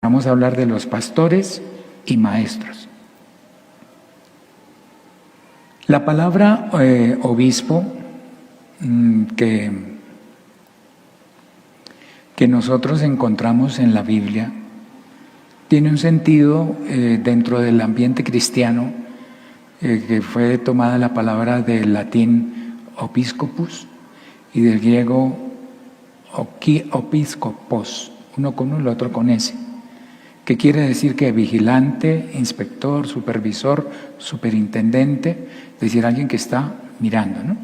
Vamos a hablar de los pastores y maestros. La palabra obispo que nosotros encontramos en la Biblia tiene un sentido dentro del ambiente cristiano, que fue tomada la palabra del latín episcopus y del griego opiskopos, uno con uno y el otro con ese, que quiere decir que vigilante, inspector, supervisor, superintendente, es decir, alguien que está mirando, ¿no?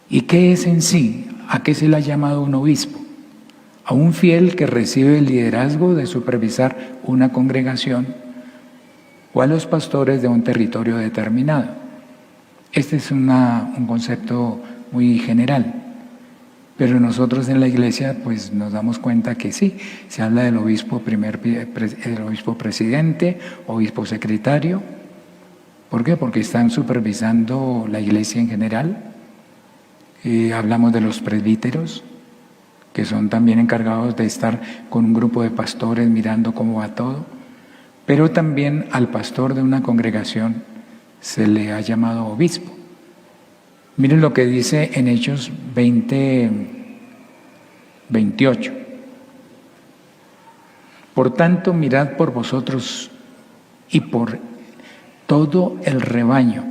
¿Y qué es en sí? ¿A qué se le ha llamado un obispo? A un fiel que recibe el liderazgo de supervisar una congregación o a los pastores de un territorio determinado. Este es un concepto muy general, pero nosotros en la iglesia pues nos damos cuenta que sí, se habla del obispo el obispo presidente, obispo secretario. ¿Por qué? Porque están supervisando la iglesia en general. Hablamos de los presbíteros, que son también encargados de estar con un grupo de pastores mirando cómo va todo, pero también al pastor de una congregación se le ha llamado obispo. Miren lo que dice en Hechos 20:28. Por tanto, mirad por vosotros y por todo el rebaño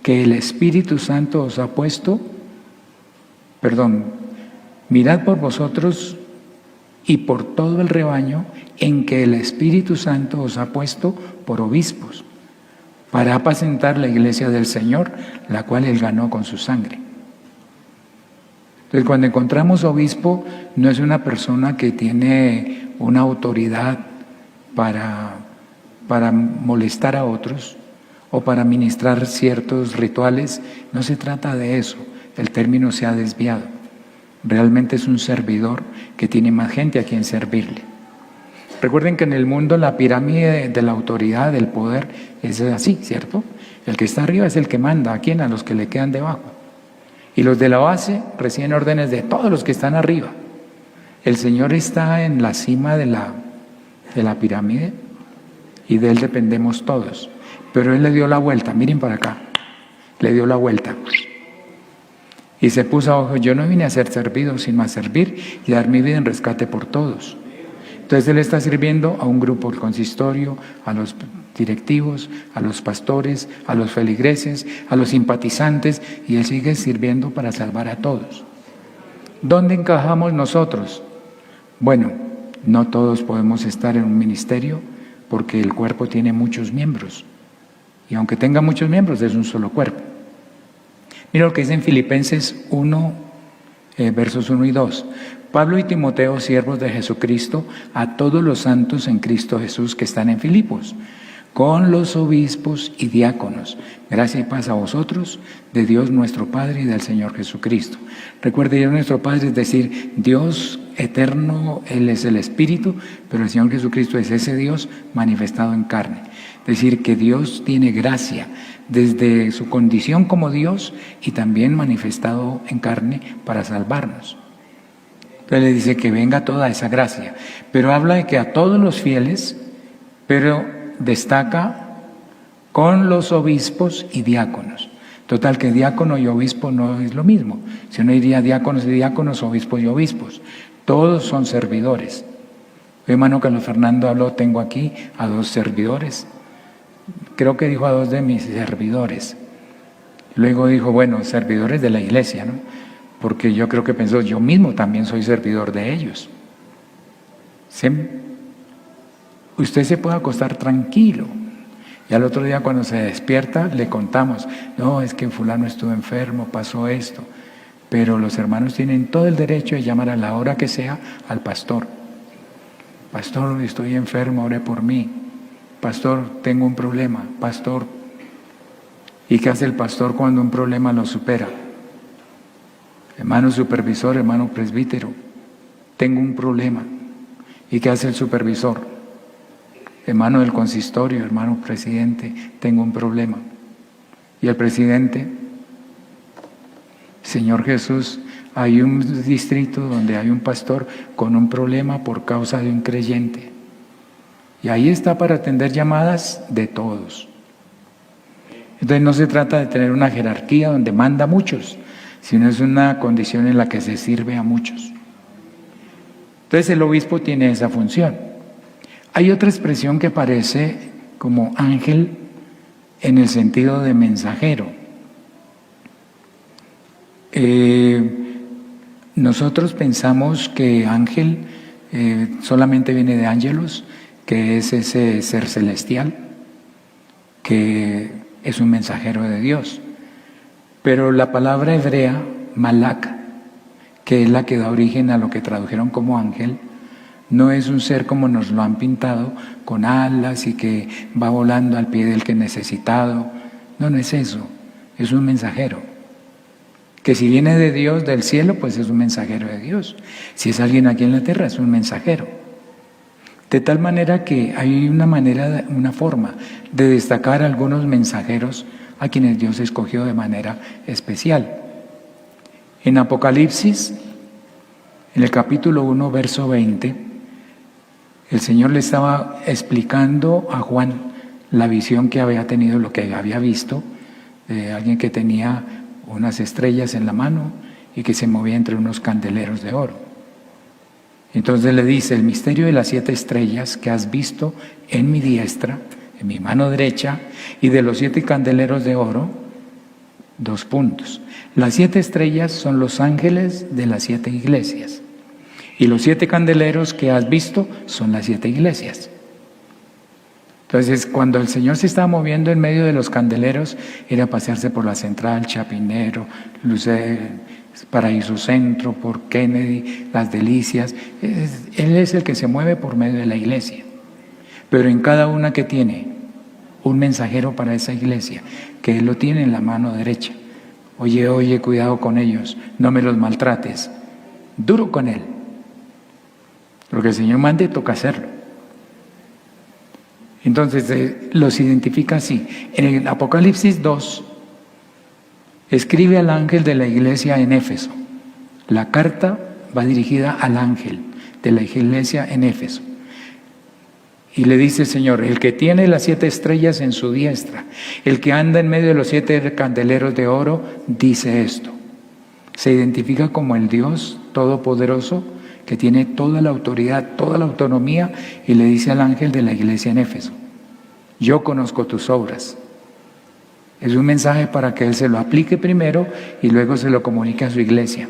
que el Espíritu Santo os ha puesto, mirad por vosotros y por todo el rebaño en que el Espíritu Santo os ha puesto por obispos, para apacentar la iglesia del Señor, la cual Él ganó con su sangre. Entonces, cuando encontramos obispo, no es una persona que tiene una autoridad para molestar a otros o para ministrar ciertos rituales. No se trata de eso, el término se ha desviado. Realmente es un servidor que tiene más gente a quien servirle. Recuerden que en el mundo la pirámide de la autoridad, del poder, es así, ¿cierto? El que está arriba es el que manda. ¿A quién? A los que le quedan debajo. Y los de la base reciben órdenes de todos los que están arriba. El Señor está en la cima de la pirámide y de Él dependemos todos. Pero Él le dio la vuelta, miren para acá, le dio la vuelta. Y se puso a ojo, yo no vine a ser servido, sino a servir y dar mi vida en rescate por todos. Entonces Él está sirviendo a un grupo, el consistorio, a los directivos, a los pastores, a los feligreses, a los simpatizantes, y Él sigue sirviendo para salvar a todos. ¿Dónde encajamos nosotros? Bueno, no todos podemos estar en un ministerio porque el cuerpo tiene muchos miembros. Y aunque tenga muchos miembros, es un solo cuerpo. Mira lo que dice en Filipenses 1, versos 1 y 2. Pablo y Timoteo, siervos de Jesucristo, a todos los santos en Cristo Jesús que están en Filipos, con los obispos y diáconos. Gracia y paz a vosotros, de Dios nuestro Padre y del Señor Jesucristo. Recuerde, Dios nuestro Padre es decir, Dios eterno, Él es el Espíritu, pero el Señor Jesucristo es ese Dios manifestado en carne. Es decir, que Dios tiene gracia desde su condición como Dios y también manifestado en carne para salvarnos. Entonces le dice que venga toda esa gracia, pero habla de que a todos los fieles, pero destaca con los obispos y diáconos. Total, que diácono y obispo no es lo mismo. Si uno diría diáconos y diáconos, obispos y obispos, todos son servidores. Hermano Carlos Fernando habló, tengo aquí a 2 servidores. Creo que dijo a 2 de mis servidores. Luego dijo, bueno, servidores de la iglesia, ¿no? Porque yo creo que pensó, yo mismo también soy servidor de ellos. ¿Sí? Usted se puede acostar tranquilo. Y al otro día cuando se despierta le contamos, no, es que fulano estuvo enfermo, pasó esto. Pero los hermanos tienen todo el derecho de llamar a la hora que sea al pastor. Pastor, estoy enfermo, ore por mí. Pastor, tengo un problema. Pastor, ¿y qué hace el pastor cuando un problema lo supera? Hermano supervisor, hermano presbítero, tengo un problema. ¿Y qué hace el supervisor? Hermano del consistorio, hermano presidente, tengo un problema. ¿Y el presidente? Señor Jesús, hay un distrito donde hay un pastor con un problema por causa de un creyente. Y ahí está para atender llamadas de todos. Entonces no se trata de tener una jerarquía donde manda a muchos, sino es una condición en la que se sirve a muchos. Entonces el obispo tiene esa función. Hay otra expresión que parece como ángel en el sentido de mensajero. Nosotros pensamos que ángel solamente viene de ángelos, que es ese ser celestial, que es un mensajero de Dios. Pero la palabra hebrea, malak, que es la que da origen a lo que tradujeron como ángel, no es un ser como nos lo han pintado, con alas y que va volando al pie del que necesitado. No, no es eso, es un mensajero. Que si viene de Dios, del cielo, pues es un mensajero de Dios. Si es alguien aquí en la tierra, es un mensajero. De tal manera que hay una forma de destacar algunos mensajeros a quienes Dios escogió de manera especial. En Apocalipsis, en el capítulo 1, verso 20, el Señor le estaba explicando a Juan la visión que había tenido, lo que había visto, de alguien que tenía unas estrellas en la mano y que se movía entre unos candeleros de oro. Entonces le dice: el misterio de las 7 estrellas que has visto en mi diestra, en mi mano derecha, y de los 7 candeleros de oro, 2 puntos. Las 7 estrellas son los ángeles de las 7 iglesias, y los 7 candeleros que has visto son las 7 iglesias. Entonces, cuando el Señor se estaba moviendo en medio de los candeleros, era pasearse por la Central, Chapinero, Paraíso Centro, por Kennedy, Las Delicias. Él es el que se mueve por medio de la iglesia. Pero en cada una que tiene un mensajero para esa iglesia, que Él lo tiene en la mano derecha. Oye, cuidado con ellos, no me los maltrates. Duro con Él. Lo que el Señor mande, toca hacerlo. Entonces los identifica así. En el Apocalipsis 2, escribe al ángel de la iglesia en Éfeso. La carta va dirigida al ángel de la iglesia en Éfeso. Y le dice: Señor, el que tiene las 7 estrellas en su diestra, el que anda en medio de los 7 candeleros de oro, dice esto. Se identifica como el Dios Todopoderoso, que tiene toda la autoridad, toda la autonomía, y le dice al ángel de la iglesia en Éfeso: yo conozco tus obras. Es un mensaje para que Él se lo aplique primero y luego se lo comunique a su iglesia.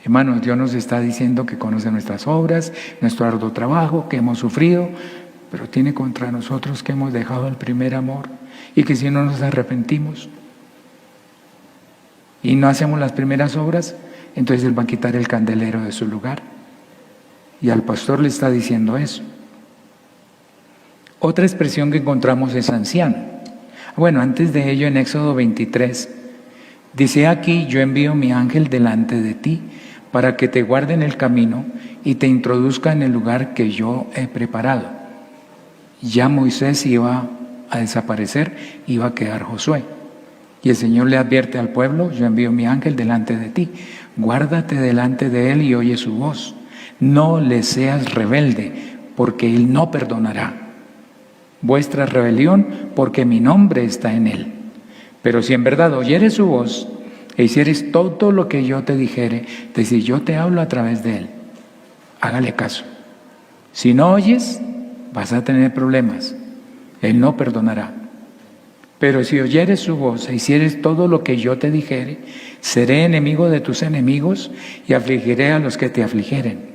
Hermanos, Dios nos está diciendo que conoce nuestras obras, nuestro arduo trabajo, que hemos sufrido, pero tiene contra nosotros que hemos dejado el primer amor y que si no nos arrepentimos y no hacemos las primeras obras, entonces Él va a quitar el candelero de su lugar. Y al pastor le está diciendo eso. Otra expresión que encontramos es anciano. Bueno, antes de ello, en Éxodo 23, dice: aquí yo envío mi ángel delante de ti para que te guarde en el camino y te introduzca en el lugar que yo he preparado. Ya Moisés iba a desaparecer, iba a quedar Josué. Y el Señor le advierte al pueblo: yo envío mi ángel delante de ti, guárdate delante de él y oye su voz. No le seas rebelde, porque él no perdonará vuestra rebelión, porque mi nombre está en él. Pero si en verdad oyeres su voz e hicieres todo lo que yo te dijere, es decir, yo te hablo a través de él, hágale caso. Si no oyes, vas a tener problemas. Él no perdonará. Pero si oyeres su voz e hicieres todo lo que yo te dijere, seré enemigo de tus enemigos y afligiré a los que te afligieren.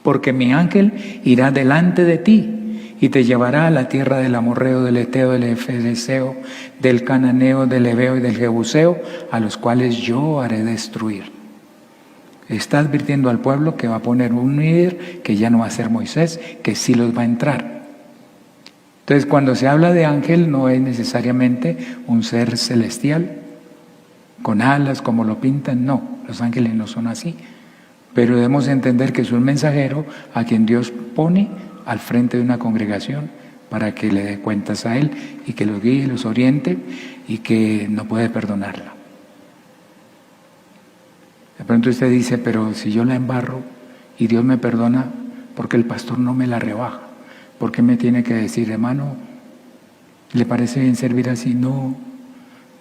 Porque mi ángel irá delante de ti y te llevará a la tierra del amorreo, del eteo, del efeseo, del cananeo, del heveo y del jebuseo, a los cuales yo haré destruir. Está advirtiendo al pueblo que va a poner un líder que ya no va a ser Moisés, que sí los va a entrar. Entonces, cuando se habla de ángel, no es necesariamente un ser celestial con alas como lo pintan, no, los ángeles no son así. Pero debemos entender que es un mensajero a quien Dios pone al frente de una congregación para que le dé cuentas a él y que los guíe, los oriente y que no puede perdonarla. De pronto usted dice: pero si yo la embarro y Dios me perdona, porque el pastor no me la rebaja. ¿Por qué me tiene que decir, hermano, le parece bien servir así? No.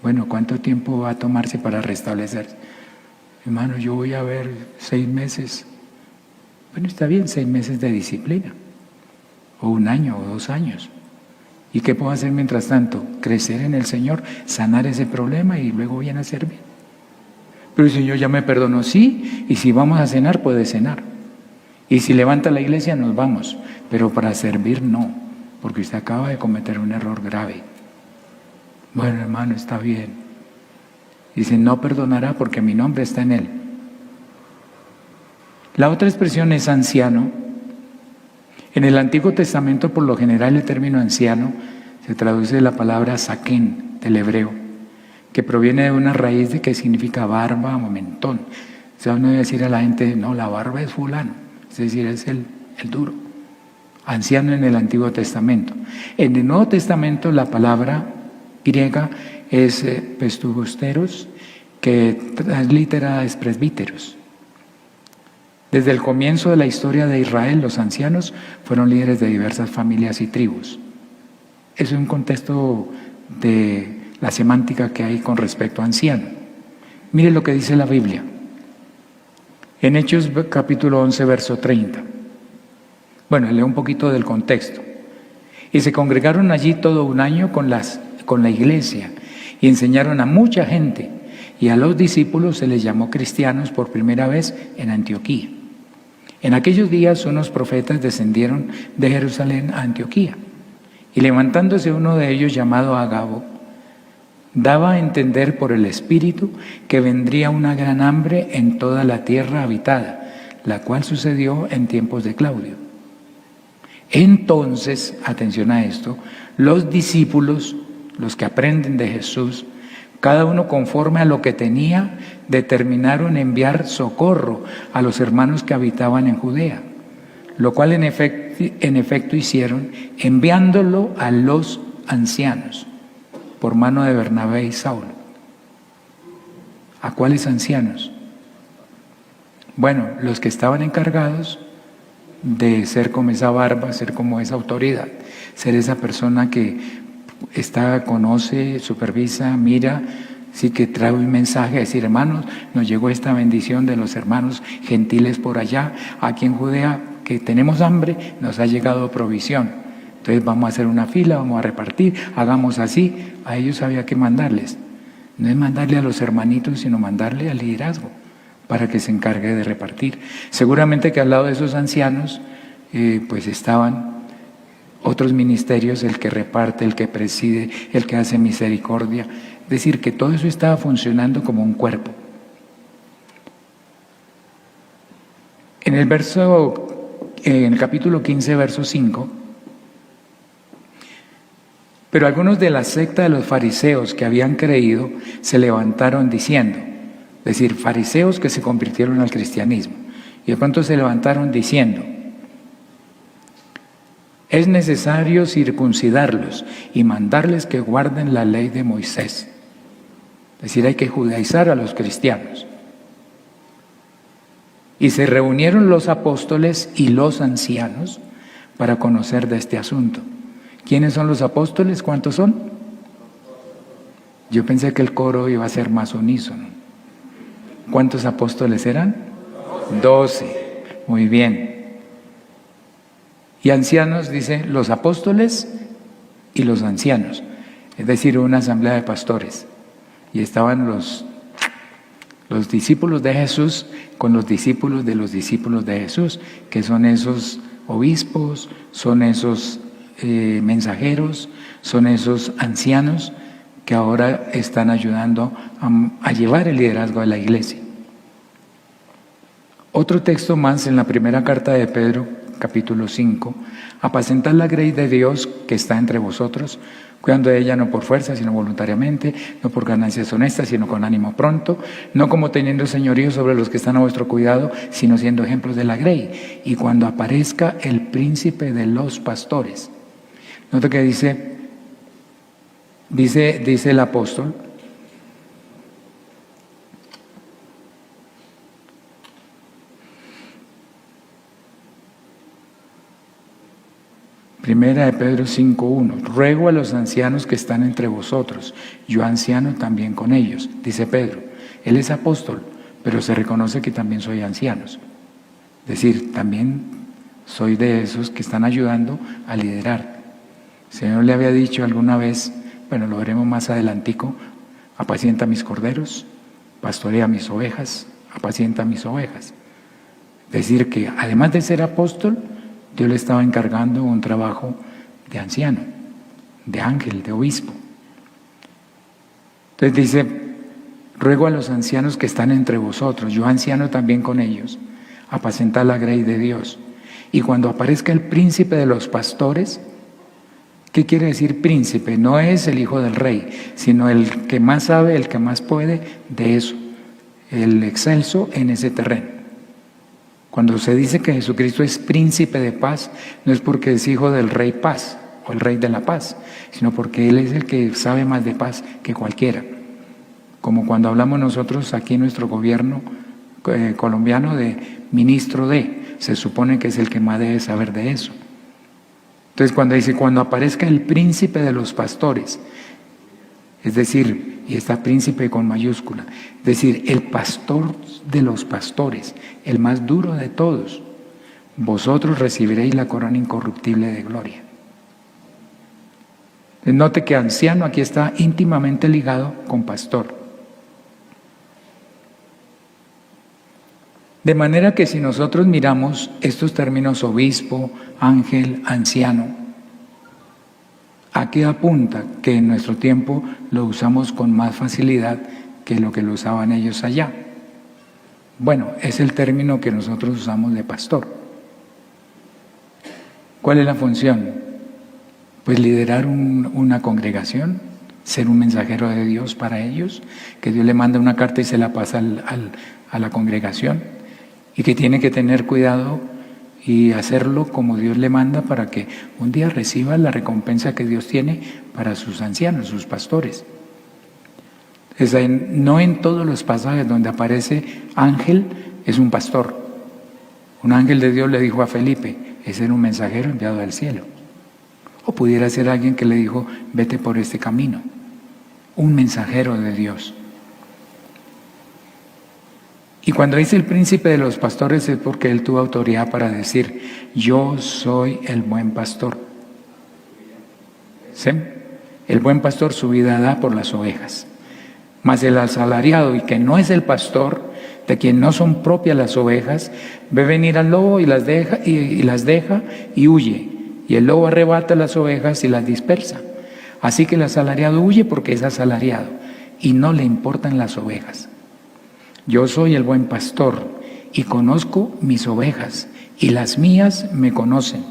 Bueno, ¿cuánto tiempo va a tomarse para restablecerse? Hermano, yo voy a ver 6 meses. Bueno, está bien, 6 meses de disciplina, o 1 año, o 2 años. ¿Y qué puedo hacer mientras tanto? Crecer en el Señor, sanar ese problema y luego viene a servir. Pero el Señor ya me perdonó, sí, y si vamos a cenar, puede cenar. Y si levanta la iglesia, nos vamos. Pero para servir, no, porque usted acaba de cometer un error grave. Bueno, hermano, está bien. Dice, no perdonará porque mi nombre está en él. La otra expresión es anciano. En el Antiguo Testamento, por lo general, el término anciano se traduce de la palabra saquén, del hebreo, que proviene de una raíz de que significa barba o mentón. O sea, uno debe decir a la gente, no, la barba es fulano, es decir, es el duro. Anciano en el Antiguo Testamento. En el Nuevo Testamento la palabra griega es pestugosteros, que translitera es presbíteros. Desde el comienzo de la historia de Israel, los ancianos fueron líderes de diversas familias y tribus. Es un contexto de la semántica que hay con respecto a anciano. Mire lo que dice la Biblia. En Hechos capítulo 11, verso 30. Bueno, leo un poquito del contexto. Y se congregaron allí todo un año con la iglesia y enseñaron a mucha gente. Y a los discípulos se les llamó cristianos por primera vez en Antioquía. En aquellos días unos profetas descendieron de Jerusalén a Antioquía. Y levantándose uno de ellos llamado Agabo, daba a entender por el Espíritu que vendría una gran hambre en toda la tierra habitada, la cual sucedió en tiempos de Claudio. Entonces, atención a esto, los discípulos, los que aprenden de Jesús, cada uno conforme a lo que tenía, determinaron enviar socorro a los hermanos que habitaban en Judea, lo cual en efecto hicieron, enviándolo a los ancianos, por mano de Bernabé y Saulo. ¿A cuáles ancianos? Bueno, los que estaban encargados de ser como esa barba, ser como esa autoridad, ser esa persona que conoce, supervisa, mira, sí, que trae un mensaje, decir, hermanos, nos llegó esta bendición de los hermanos gentiles por allá, aquí en Judea, que tenemos hambre, nos ha llegado provisión. Entonces vamos a hacer una fila, vamos a repartir, hagamos así. A ellos había que mandarles. No es mandarle a los hermanitos, sino mandarle al liderazgo para que se encargue de repartir. Seguramente que al lado de esos ancianos, pues estaban otros ministerios, el que reparte, el que preside, el que hace misericordia. Es decir, que todo eso estaba funcionando como un cuerpo. En el capítulo 15, verso 5, pero algunos de la secta de los fariseos que habían creído se levantaron diciendo, es decir, fariseos que se convirtieron al cristianismo, y de pronto se levantaron diciendo, es necesario circuncidarlos y mandarles que guarden la ley de Moisés. Es decir, hay que judaizar a los cristianos. Y se reunieron los apóstoles y los ancianos para conocer de este asunto. ¿Quiénes son los apóstoles? ¿Cuántos son? Yo pensé que el coro iba a ser más unísono. ¿Cuántos apóstoles eran? 12. Muy bien. Y ancianos, dice, los apóstoles y los ancianos, es decir, una asamblea de pastores. Y estaban los discípulos de Jesús con los discípulos de Jesús, que son esos obispos, son esos mensajeros, son esos ancianos que ahora están ayudando a llevar el liderazgo de la iglesia. Otro texto más en la primera carta de Pedro, capítulo 5, apacentad la grey de Dios que está entre vosotros, cuidando de ella no por fuerza, sino voluntariamente, no por ganancias honestas, sino con ánimo pronto, no como teniendo señorío sobre los que están a vuestro cuidado, sino siendo ejemplos de la grey. Y cuando aparezca el príncipe de los pastores. Nota que dice el apóstol, Primera de Pedro 5:1. Ruego a los ancianos que están entre vosotros, yo anciano también con ellos, dice Pedro. Él es apóstol, pero se reconoce que también soy anciano. Es decir, también soy de esos que están ayudando a liderar. El Señor le había dicho alguna vez, bueno, lo veremos más adelantico, apacienta mis corderos, pastorea mis ovejas, apacienta mis ovejas. Es decir, que además de ser apóstol, Dios le estaba encargando un trabajo de anciano, de ángel, de obispo. Entonces dice, ruego a los ancianos que están entre vosotros, yo anciano también con ellos, apacentar la grey de Dios. Y cuando aparezca el príncipe de los pastores, ¿qué quiere decir príncipe? No es el hijo del rey, sino el que más sabe, el que más puede de eso, el excelso en ese terreno. Cuando se dice que Jesucristo es príncipe de paz, no es porque es hijo del rey paz o el rey de la paz, sino porque Él es el que sabe más de paz que cualquiera. Como cuando hablamos nosotros aquí en nuestro gobierno colombiano de ministro de, se supone que es el que más debe saber de eso. Entonces cuando dice, cuando aparezca el príncipe de los pastores, es decir, y está príncipe con mayúscula, es decir, el pastor de los pastores, el más duro de todos, vosotros recibiréis la corona incorruptible de gloria. Note que anciano aquí está íntimamente ligado con pastor. De manera que si nosotros miramos estos términos obispo, ángel, anciano, ¿a qué apunta? Que en nuestro tiempo lo usamos con más facilidad que lo que lo usaban ellos allá. Bueno, es el término que nosotros usamos de pastor. ¿Cuál es la función? Pues liderar una congregación, ser un mensajero de Dios para ellos, que Dios le manda una carta y se la pasa a la congregación, y que tiene que tener cuidado y hacerlo como Dios le manda para que un día reciba la recompensa que Dios tiene para sus ancianos, sus pastores. No en todos los pasajes donde aparece ángel es un pastor. Un ángel de Dios le dijo a Felipe, ese era un mensajero enviado del cielo. O pudiera ser alguien que le dijo, vete por este camino. Un mensajero de Dios. Y cuando dice el príncipe de los pastores es porque él tuvo autoridad para decir, yo soy el buen pastor. ¿Sí? El buen pastor su vida da por las ovejas. Mas el asalariado, y que no es el pastor, de quien no son propias las ovejas, ve venir al lobo y las deja y huye. Y el lobo arrebata las ovejas y las dispersa. Así que el asalariado huye porque es asalariado y no le importan las ovejas. Yo soy el buen pastor y conozco mis ovejas y las mías me conocen,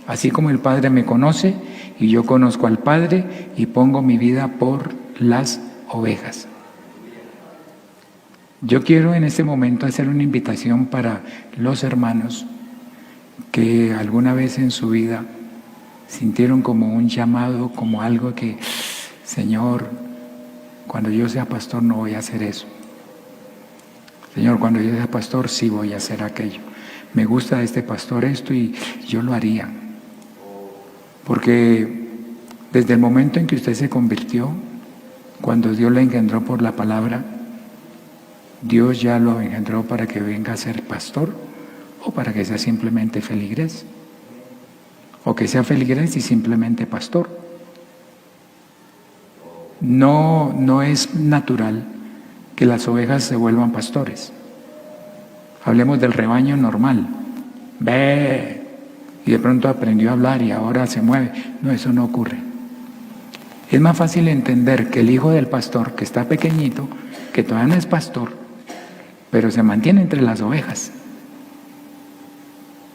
así como el Padre me conoce y yo conozco al Padre y pongo mi vida por las ovejas. Yo quiero en este momento hacer una invitación para los hermanos que alguna vez en su vida sintieron como un llamado, como algo que, Señor, cuando yo sea pastor no voy a hacer eso. Señor, cuando yo sea pastor sí voy a hacer aquello. Me gusta de este pastor esto y yo lo haría. Porque desde el momento en que usted se convirtió, cuando Dios le engendró por la palabra, Dios ya lo engendró para que venga a ser pastor o para que sea simplemente feligrés. O que sea feligrés y simplemente pastor. No es natural que las ovejas se vuelvan pastores. Hablemos del rebaño normal. Ve, y de pronto aprendió a hablar y ahora se mueve. No, eso no ocurre. Es más fácil entender que el hijo del pastor, que está pequeñito, que todavía no es pastor, pero se mantiene entre las ovejas.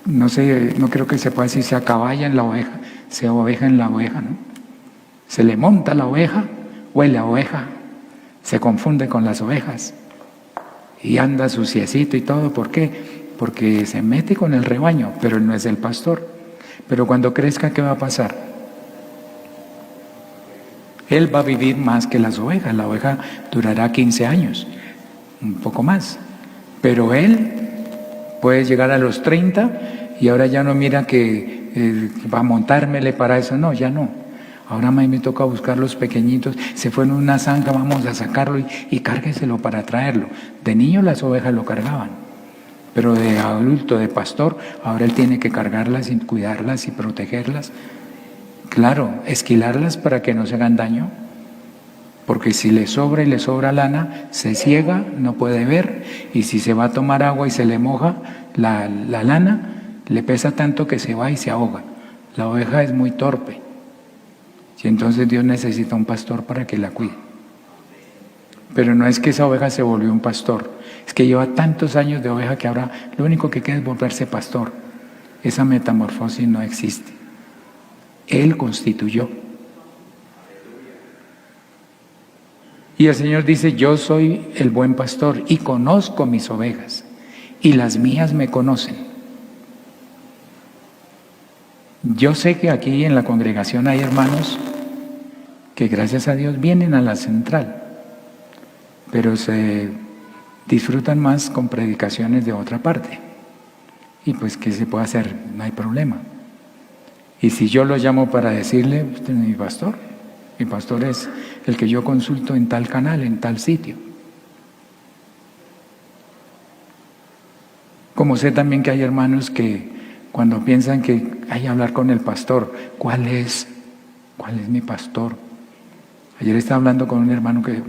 No sé, no creo que se pueda decir se acaballa en la oveja, se oveja en la oveja, ¿no? Se le monta la oveja, huele a oveja, se confunde con las ovejas y anda suciecito y todo. ¿Por qué? Porque se mete con el rebaño, pero él no es el pastor. Pero cuando crezca, ¿qué va a pasar? Él va a vivir más que las ovejas. La oveja durará 15 años, un poco más, pero él puede llegar a los 30 y ahora ya no mira que para montármele para eso, no, ya no. Ahora a mí me toca buscar los pequeñitos, se fue en una zanja, vamos a sacarlo y cárgueselo para traerlo. De niño las ovejas lo cargaban, pero de adulto, de pastor, ahora él tiene que cargarlas y cuidarlas y protegerlas. Claro, esquilarlas para que no se hagan daño, porque si le sobra y le sobra lana, se ciega, no puede ver, y si se va a tomar agua y se le moja la lana, le pesa tanto que se va y se ahoga. La oveja es muy torpe. Y entonces Dios necesita un pastor para que la cuide. Pero no es que esa oveja se volvió un pastor, es que lleva tantos años de oveja que ahora lo único que queda es volverse pastor. Esa metamorfosis no existe. Él constituyó. Y el Señor dice, yo soy el buen pastor y conozco mis ovejas y las mías me conocen. Yo sé que aquí en la congregación hay hermanos que gracias a Dios vienen a la central, pero se disfrutan más con predicaciones de otra parte. Y pues, ¿qué se puede hacer? No hay problema. Y si yo lo llamo para decirle, usted es mi pastor es el que yo consulto en tal canal, en tal sitio. Como sé también que hay hermanos que cuando piensan que hay que hablar con el pastor, ¿cuál es mi pastor? Ayer estaba hablando con un hermano que,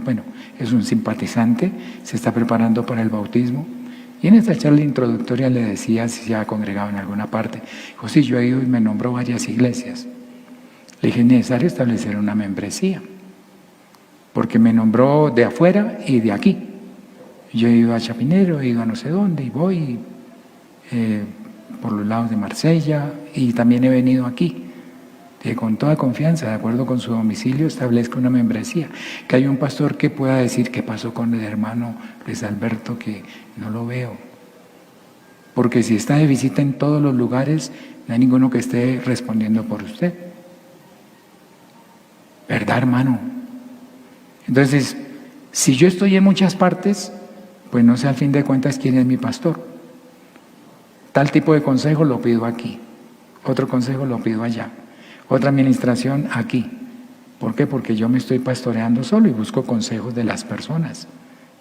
es un simpatizante, se está preparando para el bautismo, y en esta charla introductoria le decía si se ha congregado en alguna parte. Dijo, sí, yo he ido y me nombró varias iglesias. Le dije, es necesario establecer una membresía, porque me nombró de afuera y de aquí. Yo he ido a Chapinero, he ido a no sé dónde, y voy por los lados de Marsella, y también he venido aquí. Con toda confianza, de acuerdo con su domicilio, establezca una membresía. Que hay un pastor que pueda decir qué pasó con el hermano Luis Alberto, que no lo veo. Porque si está de visita en todos los lugares, no hay ninguno que esté respondiendo por usted. ¿Verdad, hermano? Entonces, si yo estoy en muchas partes, pues no sé al fin de cuentas quién es mi pastor. Tal tipo de consejo lo pido aquí, otro consejo lo pido allá, otra administración aquí. ¿Por qué? Porque yo me estoy pastoreando solo y busco consejos de las personas,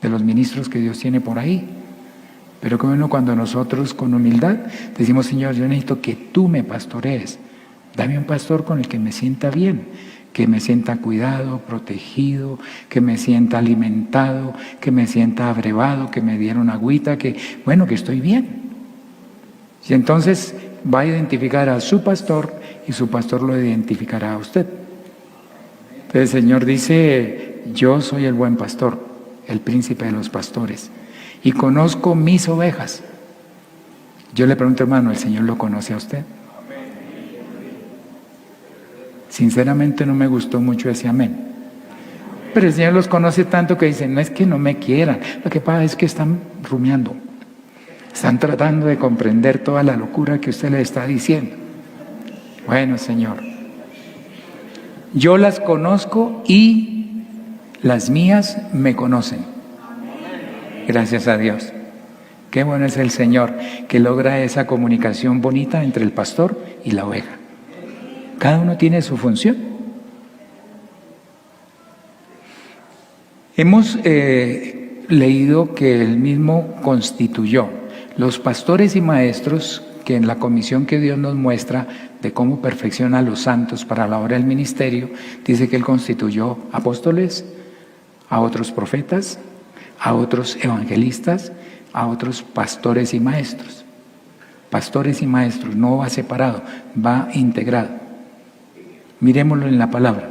de los ministros que Dios tiene por ahí. Pero qué bueno cuando nosotros con humildad decimos, Señor, yo necesito que tú me pastorees. Dame un pastor con el que me sienta bien, que me sienta cuidado, protegido, que me sienta alimentado, que me sienta abrevado, que me dieron agüita, que estoy bien. Y entonces va a identificar a su pastor y su pastor lo identificará a usted. Entonces el Señor dice, yo soy el buen pastor, el príncipe de los pastores, y conozco mis ovejas. Yo le pregunto, hermano, ¿el Señor lo conoce a usted? Sinceramente no me gustó mucho ese amén. Pero el Señor los conoce tanto que dicen, no es que no me quieran, lo que pasa es que están rumiando. Están tratando de comprender toda la locura que usted les está diciendo. Bueno, Señor, yo las conozco y las mías me conocen. Gracias a Dios. Qué bueno es el Señor que logra esa comunicación bonita entre el pastor y la oveja. Cada uno tiene su función. Hemos leído que él mismo constituyó los pastores y maestros, que en la comisión que Dios nos muestra de cómo perfecciona a los santos para la obra del ministerio, dice que él constituyó apóstoles, a otros profetas, a otros evangelistas, a otros pastores y maestros. Pastores y maestros, no va separado, va integrado. Mirémoslo en la palabra.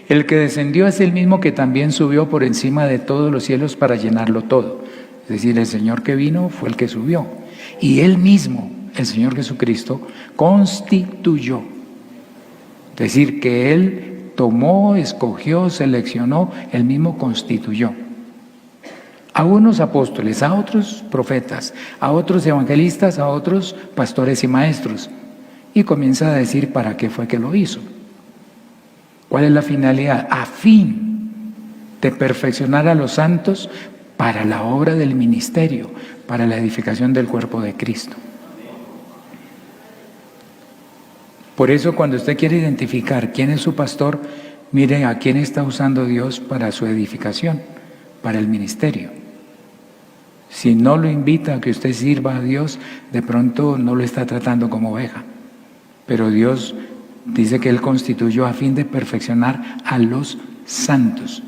El que descendió es el mismo que también subió por encima de todos los cielos para llenarlo todo. Es decir, el Señor que vino fue el que subió. Y Él mismo, el Señor Jesucristo, constituyó. Es decir, que Él tomó, escogió, seleccionó, Él mismo constituyó. A unos apóstoles, a otros profetas, a otros evangelistas, a otros pastores y maestros. Y comienza a decir para qué fue que lo hizo. ¿Cuál es la finalidad? A fin de perfeccionar a los santos para la obra del ministerio, para la edificación del cuerpo de Cristo. Por eso cuando usted quiere identificar quién es su pastor, mire a quién está usando Dios para su edificación, para el ministerio. Si no lo invita a que usted sirva a Dios, de pronto no lo está tratando como oveja. Pero Dios dice que Él constituyó a fin de perfeccionar a los santos.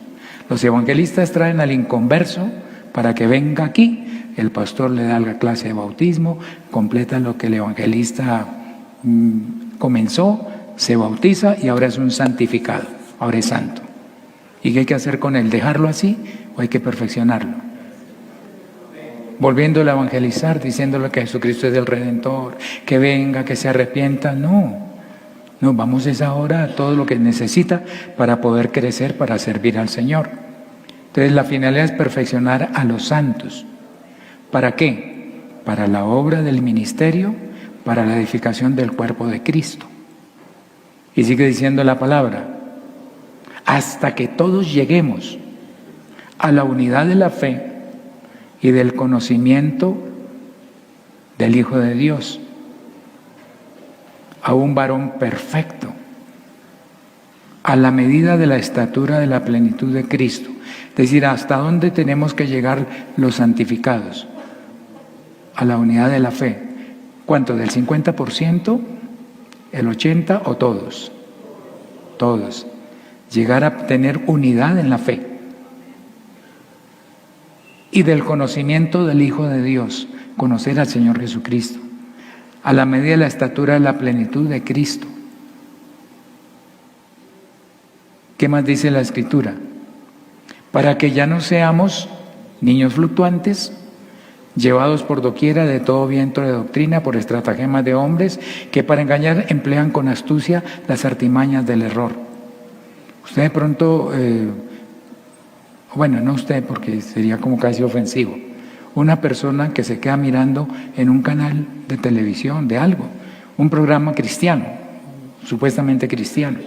Los evangelistas traen al inconverso para que venga aquí. El pastor le da la clase de bautismo, completa lo que el evangelista comenzó, se bautiza y ahora es un santificado, ahora es santo. ¿Y qué hay que hacer con él? ¿Dejarlo así o hay que perfeccionarlo? Volviéndolo a evangelizar, diciéndole que Jesucristo es el Redentor, que venga, que se arrepienta. No, vamos es ahora a todo lo que necesita para poder crecer, para servir al Señor. Entonces la finalidad es perfeccionar a los santos. ¿Para qué? Para la obra del ministerio, para la edificación del cuerpo de Cristo. Y sigue diciendo la palabra, hasta que todos lleguemos a la unidad de la fe y del conocimiento del Hijo de Dios, a un varón perfecto, a la medida de la estatura de la plenitud de Cristo. Es decir, ¿hasta dónde tenemos que llegar los santificados? A la unidad de la fe. ¿Cuánto? ¿Del 50%? ¿El 80% o todos? Todos. Llegar a tener unidad en la fe. Y del conocimiento del Hijo de Dios, conocer al Señor Jesucristo, a la medida de la estatura de la plenitud de Cristo. ¿Qué más dice la Escritura? Para que ya no seamos niños fluctuantes, llevados por doquiera de todo viento de doctrina, por estratagemas de hombres, que para engañar emplean con astucia las artimañas del error. Usted de pronto, bueno, no usted porque sería como casi ofensivo, una persona que se queda mirando en un canal de televisión, de algo, un programa cristiano, supuestamente cristiano,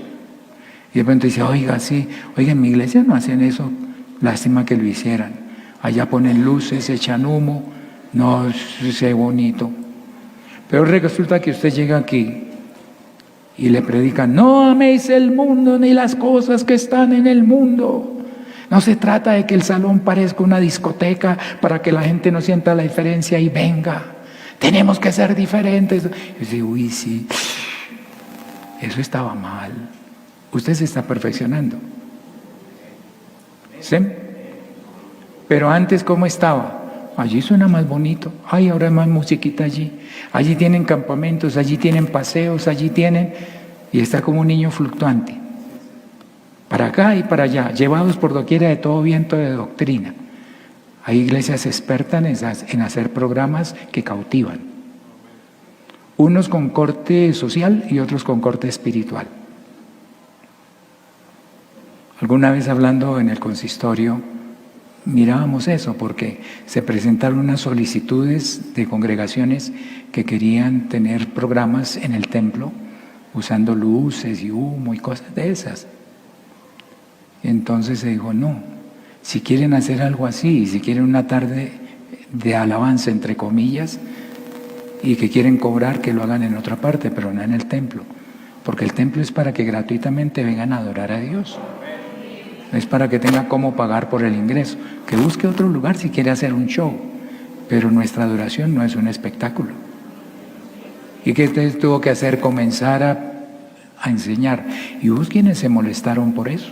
y de pronto dice, oiga, sí, oiga, en mi iglesia no hacen eso, lástima que lo hicieran, allá ponen luces, echan humo, no sé bonito. Pero resulta que usted llega aquí y le predican, no améis el mundo ni las cosas que están en el mundo. No se trata de que el salón parezca una discoteca para que la gente no sienta la diferencia y venga. Tenemos que ser diferentes. Y dice, uy, sí, eso estaba mal. Usted se está perfeccionando. ¿Sí? Pero antes, ¿cómo estaba? Allí suena más bonito. Ay, ahora hay más musiquita allí. Allí tienen campamentos, allí tienen paseos, allí tienen... Y está como un niño fluctuante. Para acá y para allá, llevados por doquiera de todo viento de doctrina. Hay iglesias expertas en hacer programas que cautivan. Unos con corte social y otros con corte espiritual. Alguna vez hablando en el consistorio, mirábamos eso porque se presentaron unas solicitudes de congregaciones que querían tener programas en el templo usando luces y humo y cosas de esas. Entonces se dijo, no, si quieren hacer algo así, si quieren una tarde de alabanza entre comillas y que quieren cobrar, que lo hagan en otra parte, pero no en el templo, porque el templo es para que gratuitamente vengan a adorar a Dios. No es para que tenga cómo pagar por el ingreso, que busque otro lugar si quiere hacer un show, pero nuestra adoración no es un espectáculo. ¿Y qué usted tuvo que hacer? Comenzar a enseñar. Y hubo quienes se molestaron por eso,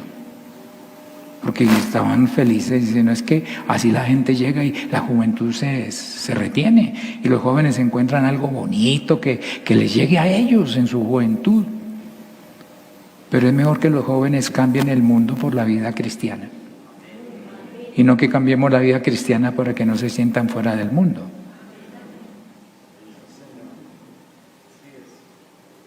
porque estaban felices, diciendo, es que así la gente llega y la juventud se retiene, y los jóvenes encuentran algo bonito que les llegue a ellos en su juventud. Pero es mejor que los jóvenes cambien el mundo por la vida cristiana, y no que cambiemos la vida cristiana para que no se sientan fuera del mundo.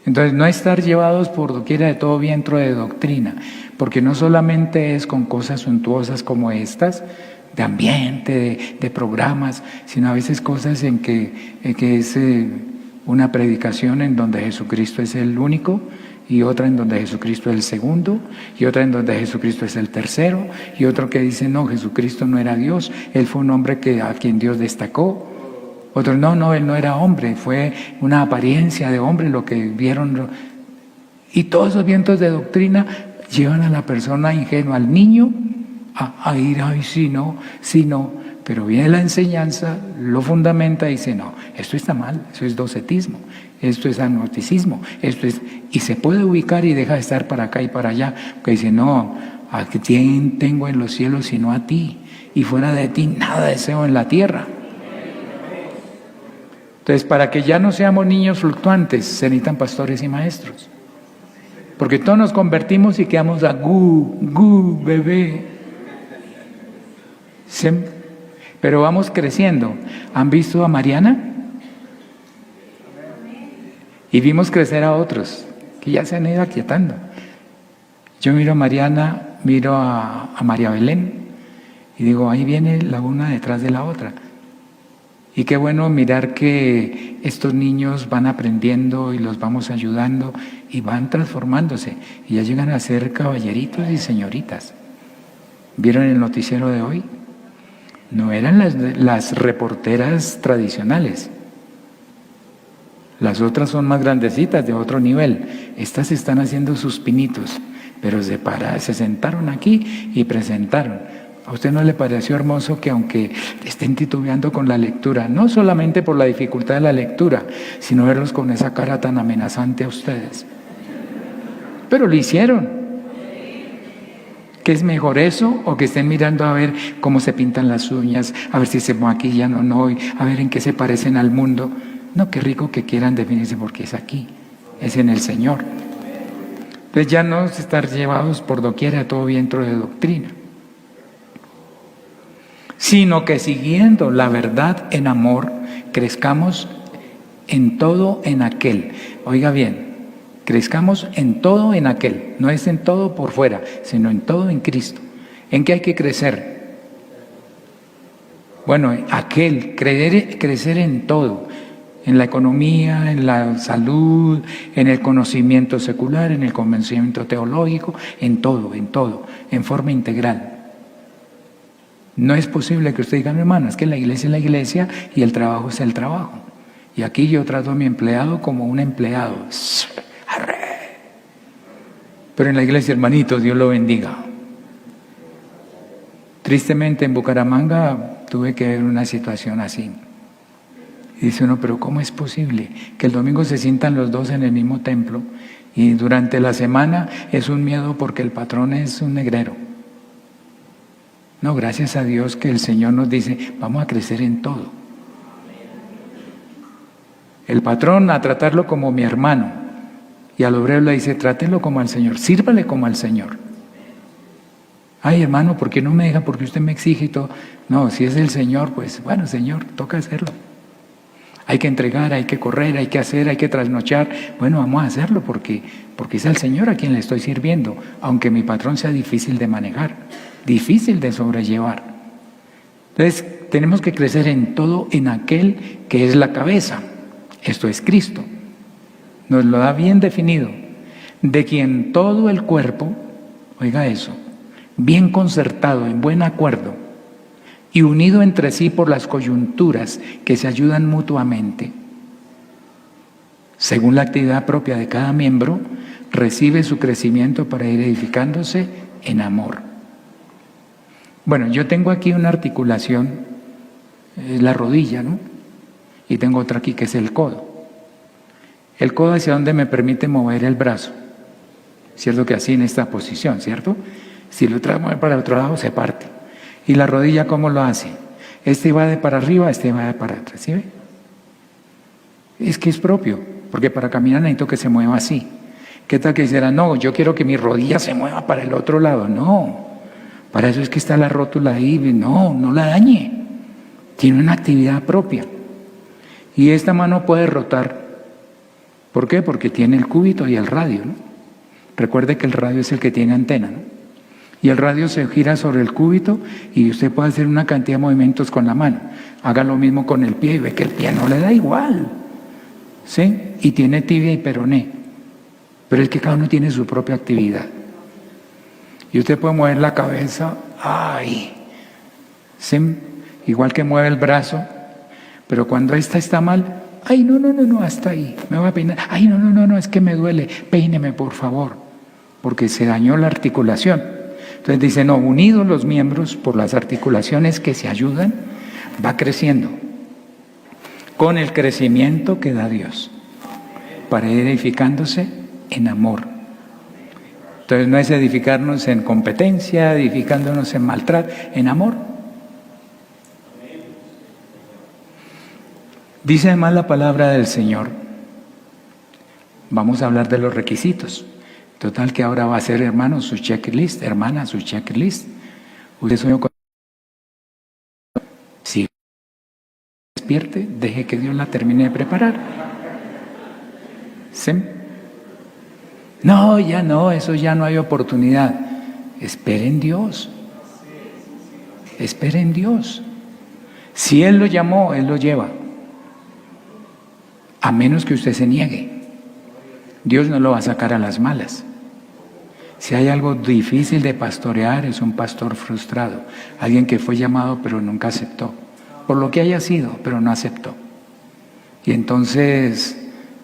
Entonces, no estar llevados por doquiera de todo viento de doctrina, porque no solamente es con cosas suntuosas como estas, de ambiente, de programas, sino a veces cosas en que es una predicación en donde Jesucristo es el único, y otra en donde Jesucristo es el segundo, y otra en donde Jesucristo es el tercero, y otro que dice, no, Jesucristo no era Dios, Él fue un hombre a quien Dios destacó. Otros, no, Él no era hombre, fue una apariencia de hombre lo que vieron. Y todos esos vientos de doctrina llevan a la persona ingenua, al niño, a ir, ay, sí, no, pero viene la enseñanza, lo fundamenta y dice, no, esto está mal, eso es docetismo, esto es agnosticismo, y se puede ubicar y deja de estar para acá y para allá, porque dice, no, ¿a quién tengo en los cielos sino a ti? Y fuera de ti nada deseo en la tierra. Entonces, para que ya no seamos niños fluctuantes, se necesitan pastores y maestros. Porque todos nos convertimos y quedamos a bebé. Pero vamos creciendo. ¿Han visto a Mariana? Y vimos crecer a otros, que ya se han ido aquietando. Yo miro a Mariana, miro a María Belén, y digo, ahí viene la una detrás de la otra. Y qué bueno mirar que estos niños van aprendiendo y los vamos ayudando y van transformándose y ya llegan a ser caballeritos y señoritas. ¿Vieron el noticiero de hoy? No eran las reporteras tradicionales. Las otras son más grandecitas, de otro nivel. Estas están haciendo sus pinitos, pero se sentaron aquí y presentaron. ¿A usted no le pareció hermoso que aunque estén titubeando con la lectura, no solamente por la dificultad de la lectura, sino verlos con esa cara tan amenazante a ustedes? Pero lo hicieron. ¿Qué es mejor eso o que estén mirando a ver cómo se pintan las uñas, a ver si se maquillan o no, a ver en qué se parecen al mundo? No, qué rico que quieran definirse porque es aquí, es en el Señor. Entonces ya no estar llevados por doquier a todo viento de doctrina, sino que siguiendo la verdad en amor, crezcamos en todo en aquel. Oiga bien, crezcamos en todo en aquel, no es en todo por fuera, sino en todo en Cristo. ¿En qué hay que crecer? Bueno, crecer en todo, en la economía, en la salud, en el conocimiento secular, en el convencimiento teológico, en todo, en forma integral. No es posible que usted diga, no, hermano, es que la iglesia es la iglesia y el trabajo es el trabajo. Y aquí yo trato a mi empleado como un empleado. Pero en la iglesia, hermanitos, Dios lo bendiga. Tristemente en Bucaramanga tuve que ver una situación así. Y dice uno, pero ¿cómo es posible que el domingo se sientan los dos en el mismo templo y durante la semana es un miedo porque el patrón es un negrero? No, gracias a Dios que el Señor nos dice, vamos a crecer en todo. El patrón a tratarlo como mi hermano y al obrero le dice, trátelo como al Señor, sírvale como al Señor. Ay, hermano, ¿por qué no me deja? Porque usted me exige y todo. No, si es el Señor, pues bueno, Señor, toca hacerlo. Hay que entregar, hay que correr, hay que hacer, hay que trasnochar. Bueno, vamos a hacerlo porque es el Señor a quien le estoy sirviendo, aunque mi patrón sea difícil de manejar, difícil de sobrellevar. Entonces, tenemos que crecer en todo en aquel que es la cabeza. Esto es Cristo. Nos lo da bien definido. De quien todo el cuerpo, oiga eso, bien concertado, en buen acuerdo, y unido entre sí por las coyunturas que se ayudan mutuamente, según la actividad propia de cada miembro, recibe su crecimiento para ir edificándose en amor. Bueno, yo tengo aquí una articulación, es la rodilla, ¿no? Y tengo otra aquí que es el codo. El codo hacia donde me permite mover el brazo, ¿cierto? Que así en esta posición, ¿cierto? Si lo trae para el otro lado se parte. ¿Y la rodilla cómo lo hace? Este va de para arriba, este va de para atrás, ¿sí ve? Es que es propio, porque para caminar necesito que se mueva así. ¿Qué tal que dijera, no, yo quiero que mi rodilla se mueva para el otro lado? No, para eso es que está la rótula ahí, no la dañe. Tiene una actividad propia. Y esta mano puede rotar. ¿Por qué? Porque tiene el cúbito y el radio, ¿no? Recuerde que el radio es el que tiene antena, ¿no? Y el radio se gira sobre el cúbito y usted puede hacer una cantidad de movimientos con la mano. Haga lo mismo con el pie y ve que el pie no le da igual, ¿sí? Y tiene tibia y peroné. Pero es que cada uno tiene su propia actividad. Y usted puede mover la cabeza, ¡ay! ¿Sí? Igual que mueve el brazo. Pero cuando esta está mal, Ay, no, hasta ahí, me voy a peinar. Ay, no, es que me duele, peíneme por favor, porque se dañó la articulación. Entonces dice, no, unidos los miembros por las articulaciones que se ayudan, va creciendo con el crecimiento que da Dios, para ir edificándose en amor. Entonces no es edificarnos en competencia, edificándonos en maltrato, en amor. Dice además la palabra del Señor, vamos a hablar de los requisitos. Total que ahora va a ser, hermano, su checklist, hermana, su checklist. Usted soñó con... Si despierte, deje que Dios la termine de preparar. ¿Sí? No, ya no, eso ya no hay oportunidad. Espere en Dios. Espere en Dios. Si Él lo llamó, Él lo lleva. A menos que usted se niegue. Dios no lo va a sacar a las malas. Si hay algo difícil de pastorear, es un pastor frustrado. Alguien que fue llamado pero nunca aceptó. Por lo que haya sido, pero no aceptó. Y entonces,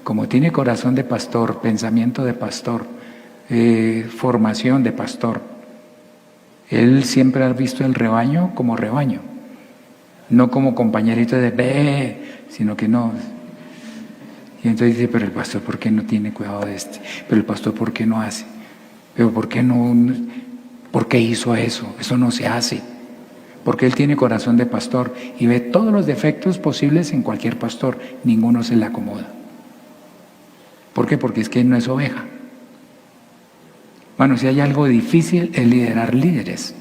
como tiene corazón de pastor, pensamiento de pastor, formación de pastor, él siempre ha visto el rebaño como rebaño. No como compañerito de ve, sino que no. Y entonces dice, pero el pastor, ¿por qué no tiene cuidado de este? Pero el pastor, ¿por qué no hace? Pero ¿por qué no? ¿Por qué hizo eso? Eso no se hace. Porque él tiene corazón de pastor y ve todos los defectos posibles en cualquier pastor. Ninguno se le acomoda. ¿Por qué? Porque es que él no es oveja. Bueno, si hay algo difícil es liderar líderes.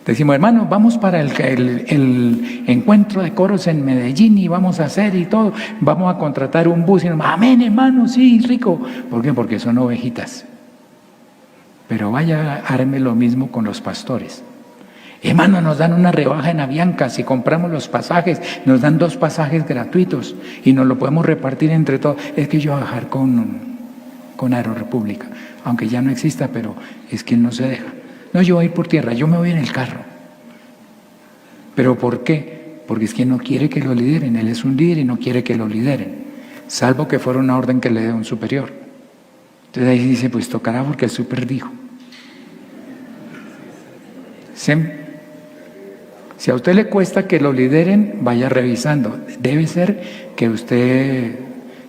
Decimos, hermano, vamos para el encuentro de coros en Medellín y vamos a hacer y todo. Vamos a contratar un bus y nos, amén, hermano, sí, rico. ¿Por qué? Porque son ovejitas. Pero vaya, arme lo mismo con los pastores. Hermano, nos dan una rebaja en Avianca, si compramos los pasajes, nos dan 2 pasajes gratuitos y nos lo podemos repartir entre todos. Es que yo voy a bajar con Aerorepública, aunque ya no exista, pero es que él no se deja. No, yo voy a ir por tierra, yo me voy en el carro. ¿Pero por qué? Porque es que no quiere que lo lideren, él es un líder y no quiere que lo lideren, salvo que fuera una orden que le dé un superior. Entonces ahí dice, pues tocará porque el super dijo. ¿Sí? Si a usted le cuesta que lo lideren, vaya revisando. Debe ser que usted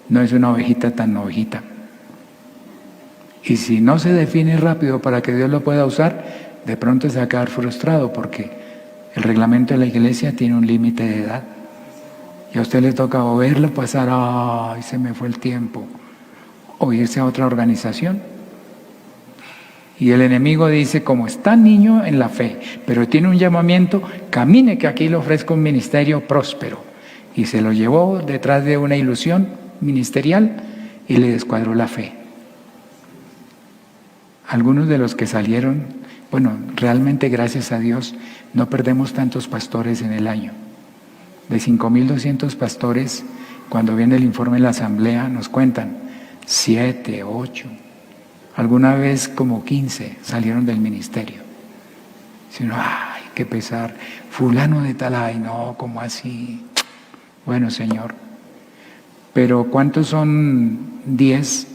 no es una ovejita tan ovejita. Y si no se define rápido para que Dios lo pueda usar, de pronto se va a quedar frustrado porque el reglamento de la iglesia tiene un límite de edad. Y a usted le toca o verlo pasar, ¡ay, se me fue el tiempo! O irse a otra organización. Y el enemigo dice, como está niño en la fe, pero tiene un llamamiento, camine que aquí le ofrezco un ministerio próspero. Y se lo llevó detrás de una ilusión ministerial y le descuadró la fe. Algunos de los que salieron, bueno, realmente gracias a Dios, no perdemos tantos pastores en el año. De 5.200 pastores, cuando viene el informe de la asamblea, nos cuentan 7, 8, alguna vez como 15 salieron del ministerio. Sino, ay, qué pesar, fulano de tal, ay, no, ¿cómo así? Bueno, Señor, pero ¿cuántos son 10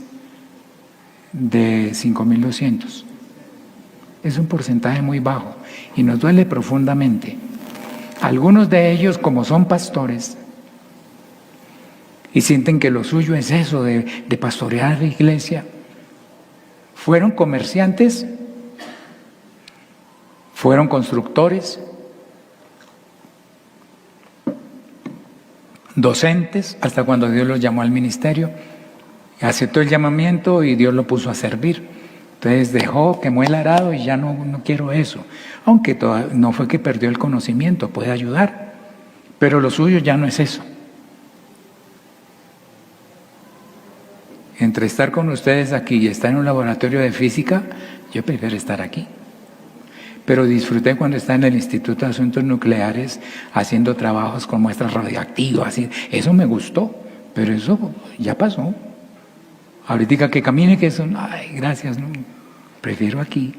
de 5.200? Es un porcentaje muy bajo y nos duele profundamente. Algunos de ellos, como son pastores y sienten que lo suyo es eso de pastorear la iglesia, fueron comerciantes, fueron constructores, docentes, hasta cuando Dios los llamó al ministerio. Aceptó el llamamiento y Dios lo puso a servir. Entonces dejó, quemó el arado y ya no quiero eso. Aunque no fue que perdió el conocimiento, puede ayudar. Pero lo suyo ya no es eso. Entre estar con ustedes aquí y estar en un laboratorio de física, yo prefiero estar aquí. Pero disfruté cuando estaba en el Instituto de Asuntos Nucleares haciendo trabajos con muestras radioactivas. Eso me gustó, pero eso ya pasó. Ahorita que camine, que eso, ay, gracias, no, prefiero aquí.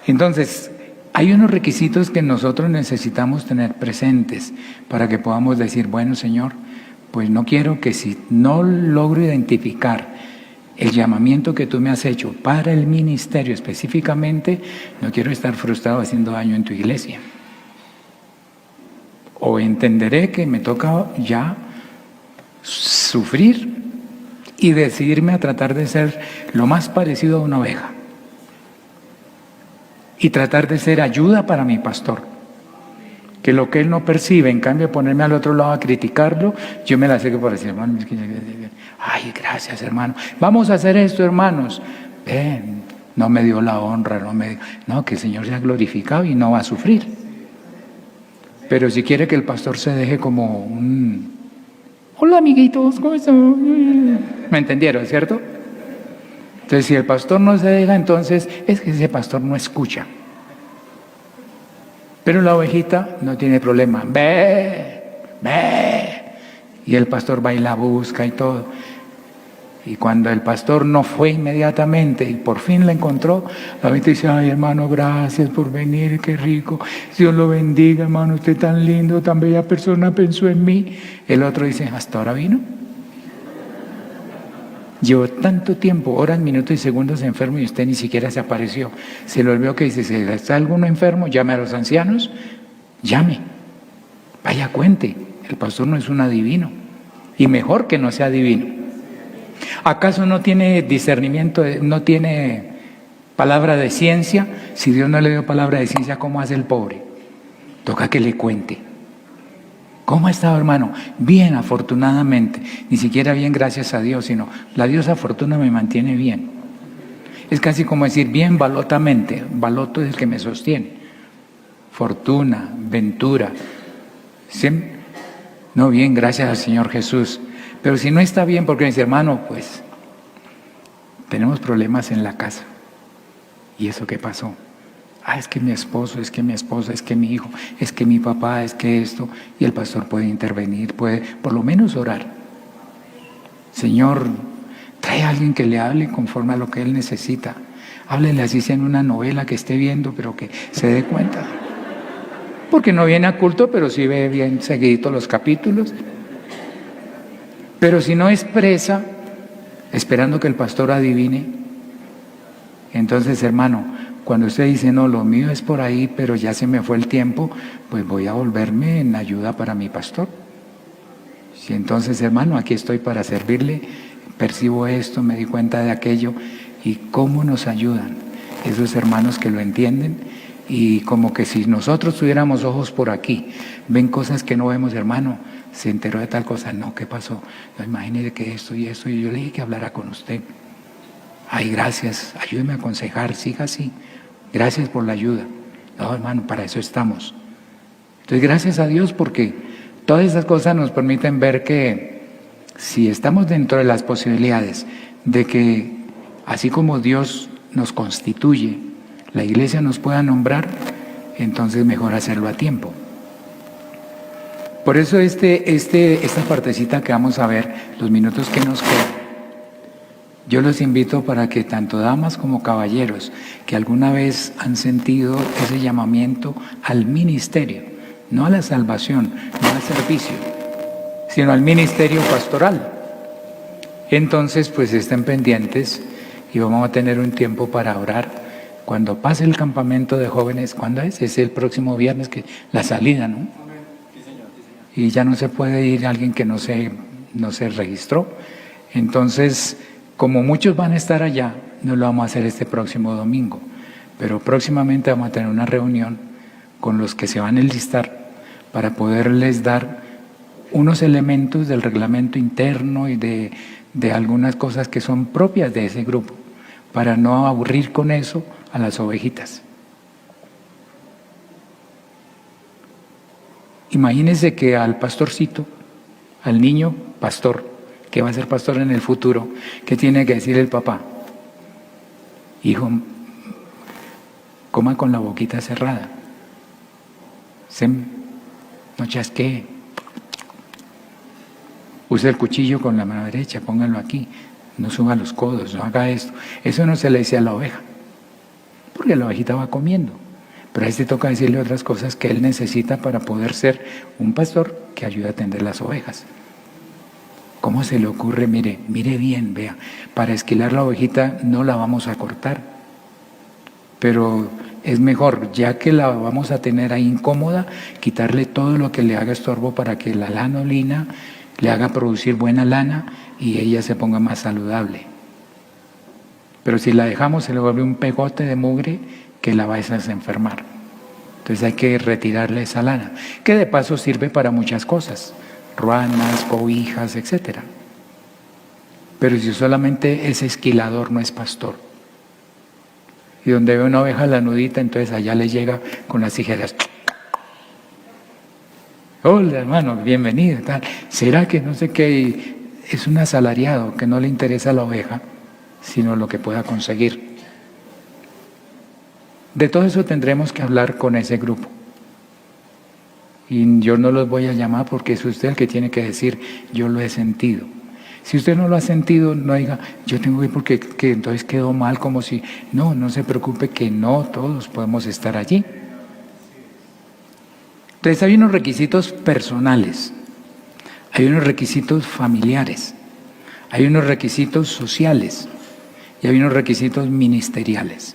Entonces, Hay unos requisitos que nosotros necesitamos tener presentes para que podamos decir, bueno, Señor, pues no quiero que si no logro identificar el llamamiento que tú me has hecho para el ministerio específicamente, no quiero estar frustrado haciendo daño en tu iglesia. O entenderé que me toca ya sufrir y decidirme a tratar de ser lo más parecido a una oveja. Y tratar de ser ayuda para mi pastor. Que lo que él no percibe, en cambio de ponerme al otro lado a criticarlo, yo me la sé que por decir, hermano, ay, gracias, hermano. Vamos a hacer esto, hermanos. Ven, no me dio la honra, no, que el Señor sea glorificado y no va a sufrir. Pero si quiere que el pastor se deje como un, hola amiguitos, ¿cómo están? ¿Me entendieron, cierto? Entonces, si el pastor no se deja, entonces es que ese pastor no escucha. Pero la ovejita no tiene problema. Ve, ve. Y el pastor va y la busca y todo. Y cuando el pastor no fue inmediatamente y por fin la encontró, la ovejita dice, ay hermano, gracias por venir, qué rico. Dios lo bendiga, hermano, usted tan lindo, tan bella persona, pensó en mí. El otro dice, ¿hasta ahora vino? Llevo tanto tiempo, horas, minutos y segundos enfermo y usted ni siquiera se apareció. Se le olvidó que dice, si está alguno enfermo, llame a los ancianos, llame, vaya cuente, el pastor no es un adivino y mejor que no sea adivino. ¿Acaso no tiene discernimiento, no tiene palabra de ciencia? Si Dios no le dio palabra de ciencia, ¿cómo hace el pobre? Toca que le cuente. ¿Cómo ha estado, hermano? Bien, afortunadamente. Ni siquiera bien, gracias a Dios, sino la diosa fortuna me mantiene bien. Es casi como decir, bien, balotamente. Baloto es el que me sostiene. Fortuna, ventura. ¿Sí? No, bien, gracias al Señor Jesús. Pero si no está bien, porque dice, hermano, pues tenemos problemas en la casa. ¿Y eso qué pasó? Ah, es que mi esposo, es que mi esposa, es que mi hijo, es que mi papá, es que esto. Y el pastor puede intervenir, puede por lo menos orar. Señor, trae a alguien que le hable conforme a lo que él necesita. Háblele así sea en una novela que esté viendo, pero que se dé cuenta. Porque no viene a culto, pero sí ve bien seguidito los capítulos. Pero si no expresa, esperando que el pastor adivine, entonces, hermano, cuando usted dice, no, lo mío es por ahí, pero ya se me fue el tiempo, pues voy a volverme en ayuda para mi pastor. Si entonces, hermano, aquí estoy para servirle, percibo esto, me di cuenta de aquello, y cómo nos ayudan esos hermanos que lo entienden, y como que si nosotros tuviéramos ojos por aquí, ven cosas que no vemos, hermano, se enteró de tal cosa, no, ¿qué pasó? No, imagínese que esto y esto, y yo le dije que hablara con usted. Ay, gracias, ayúdeme a aconsejar, siga así. Gracias por la ayuda. No, hermano, para eso estamos. Entonces, gracias a Dios porque todas esas cosas nos permiten ver que si estamos dentro de las posibilidades de que, así como Dios nos constituye, la iglesia nos pueda nombrar, entonces mejor hacerlo a tiempo. Por eso esta partecita que vamos a ver, los minutos que nos quedan, yo los invito para que tanto damas como caballeros que alguna vez han sentido ese llamamiento al ministerio, no a la salvación, no al servicio, sino al ministerio pastoral. Entonces, pues estén pendientes y vamos a tener un tiempo para orar. Cuando pase el campamento de jóvenes, ¿cuándo es? Es el próximo viernes, que la salida, ¿no? Sí, señor. Y ya no se puede ir alguien que no se registró. Entonces, como muchos van a estar allá, no lo vamos a hacer este próximo domingo, pero próximamente vamos a tener una reunión con los que se van a enlistar para poderles dar unos elementos del reglamento interno y de algunas cosas que son propias de ese grupo, para no aburrir con eso a las ovejitas. Imagínense que al pastorcito, al niño pastor, que va a ser pastor en el futuro, ¿qué tiene que decir el papá? Hijo, coma con la boquita cerrada. No chasquee. Use el cuchillo con la mano derecha, póngalo aquí. No suba los codos, no haga esto. Eso no se le dice a la oveja, porque la ovejita va comiendo. pero a este toca decirle otras cosas que él necesita para poder ser un pastor que ayude a atender las ovejas. ¿Cómo se le ocurre? Mire bien, vea, para esquilar la ovejita no la vamos a cortar, pero es mejor, ya que la vamos a tener ahí incómoda, quitarle todo lo que le haga estorbo para que la lanolina le haga producir buena lana y ella se ponga más saludable. Pero si la dejamos se le vuelve un pegote de mugre que la va a enfermar. Entonces hay que retirarle esa lana, que de paso sirve para muchas cosas, ruanas, cobijas, etc. Pero si solamente es esquilador, no es pastor. Y donde ve una oveja lanudita, entonces allá le llega con las tijeras. Hola hermano, bienvenido, tal. ¿Será que no sé qué? Es un asalariado que no le interesa la oveja, sino lo que pueda conseguir. De todo eso tendremos que hablar con ese grupo. Y yo no los voy a llamar porque es usted el que tiene que decir, yo lo he sentido. Si usted no lo ha sentido, no diga, yo tengo que ir porque que entonces quedó mal, como si... No se preocupe que no todos podemos estar allí. Entonces hay unos requisitos personales, hay unos requisitos familiares, hay unos requisitos sociales y hay unos requisitos ministeriales.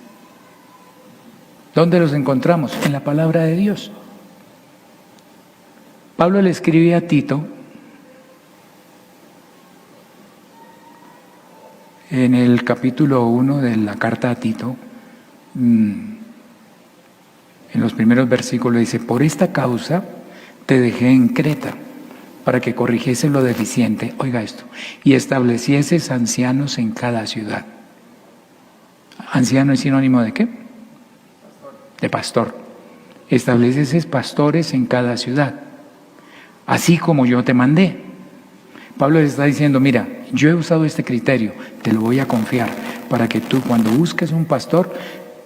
¿Dónde los encontramos? En la palabra de Dios. Pablo le escribe a Tito en el capítulo 1 de la carta a Tito, en los primeros versículos dice, por esta causa te dejé en Creta, para que corrigiese lo deficiente, oiga esto, y establecieses ancianos en cada ciudad. ¿Anciano es sinónimo de qué? De pastor. Estableces pastores en cada ciudad, así como yo te mandé. Pablo le está diciendo, mira, yo he usado este criterio, te lo voy a confiar, para que tú cuando busques un pastor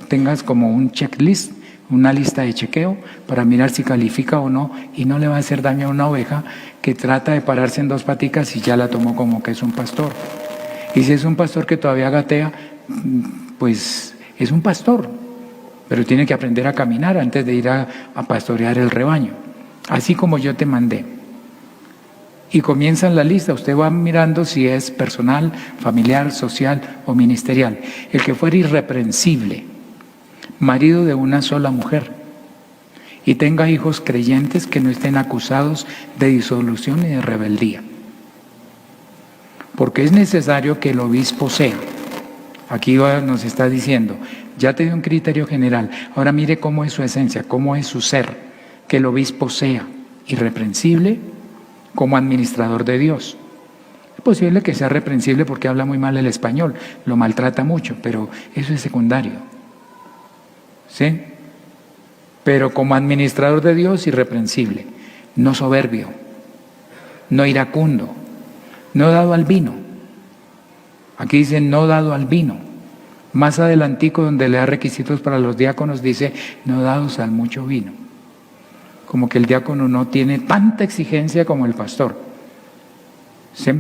tengas como un checklist, una lista de chequeo para mirar si califica o no, y no le va a hacer daño a una oveja que trata de pararse en dos paticas y ya la tomó como que es un pastor. Y si es un pastor que todavía gatea, pues es un pastor, pero tiene que aprender a caminar antes de ir a pastorear el rebaño, así como yo te mandé. Y comienzan la lista, usted va mirando si es personal, familiar, social o ministerial. El que fuera irreprensible, marido de una sola mujer, y tenga hijos creyentes que no estén acusados de disolución y de rebeldía. Porque es necesario que el obispo sea. Aquí nos está diciendo, ya te dio un criterio general, ahora mire cómo es su esencia, cómo es su ser, que el obispo sea irreprensible como administrador de Dios. Es posible que sea reprensible porque habla muy mal el español, lo maltrata mucho, pero eso es secundario. ¿Sí? Pero como administrador de Dios, irreprensible, no soberbio, no iracundo, no dado al vino. Aquí dice no dado al vino. Más adelantico, donde le da requisitos para los diáconos, dice no dados al mucho vino. Como que el diácono no tiene tanta exigencia como el pastor. ¿Sí?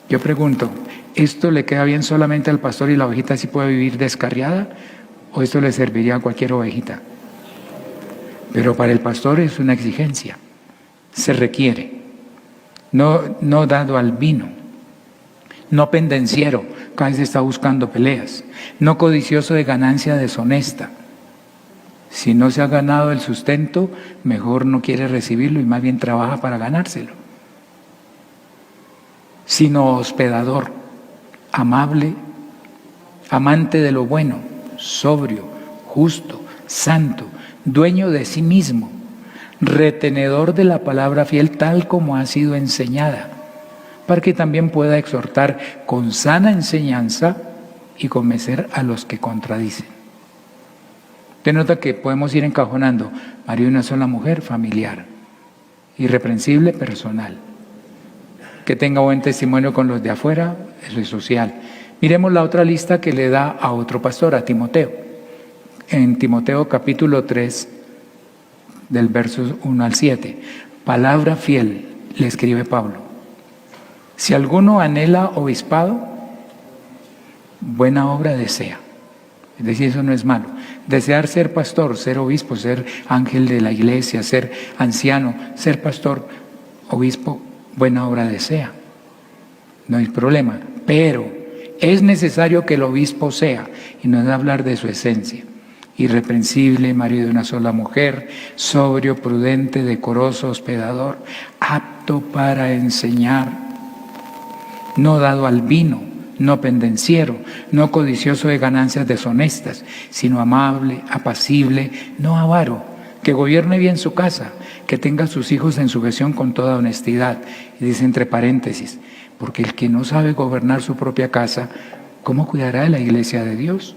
Yo pregunto, ¿esto le queda bien solamente al pastor y la ovejita sí puede vivir descarriada? ¿O esto le serviría a cualquier ovejita? Pero para el pastor es una exigencia, se requiere. No dado al vino, no pendenciero, cada vez está buscando peleas, no codicioso de ganancia deshonesta. Si no se ha ganado el sustento, mejor no quiere recibirlo y más bien trabaja para ganárselo. Sino hospedador, amable, amante de lo bueno, sobrio, justo, santo, dueño de sí mismo, retenedor de la palabra fiel tal como ha sido enseñada, para que también pueda exhortar con sana enseñanza y convencer a los que contradicen. Usted nota que podemos ir encajonando marido y una sola mujer, familiar, irreprensible, personal, que tenga buen testimonio con los de afuera, eso es social. Miremos la otra lista que le da a otro pastor, a Timoteo. En Timoteo capítulo 3, del verso 1 al 7, palabra fiel, le escribe Pablo. Si alguno anhela obispado, buena obra desea. Es decir, eso no es malo. Desear ser pastor, ser obispo, ser ángel de la iglesia, ser anciano, ser pastor, obispo, buena obra desea. No hay problema, pero es necesario que el obispo sea, y no es hablar de su esencia, irreprensible, marido de una sola mujer, sobrio, prudente, decoroso, hospedador, apto para enseñar, no dado al vino, no pendenciero, no codicioso de ganancias deshonestas, sino amable, apacible, no avaro, que gobierne bien su casa, que tenga a sus hijos en sujeción con toda honestidad. Y dice entre paréntesis, porque el que no sabe gobernar su propia casa, ¿cómo cuidará de la iglesia de Dios?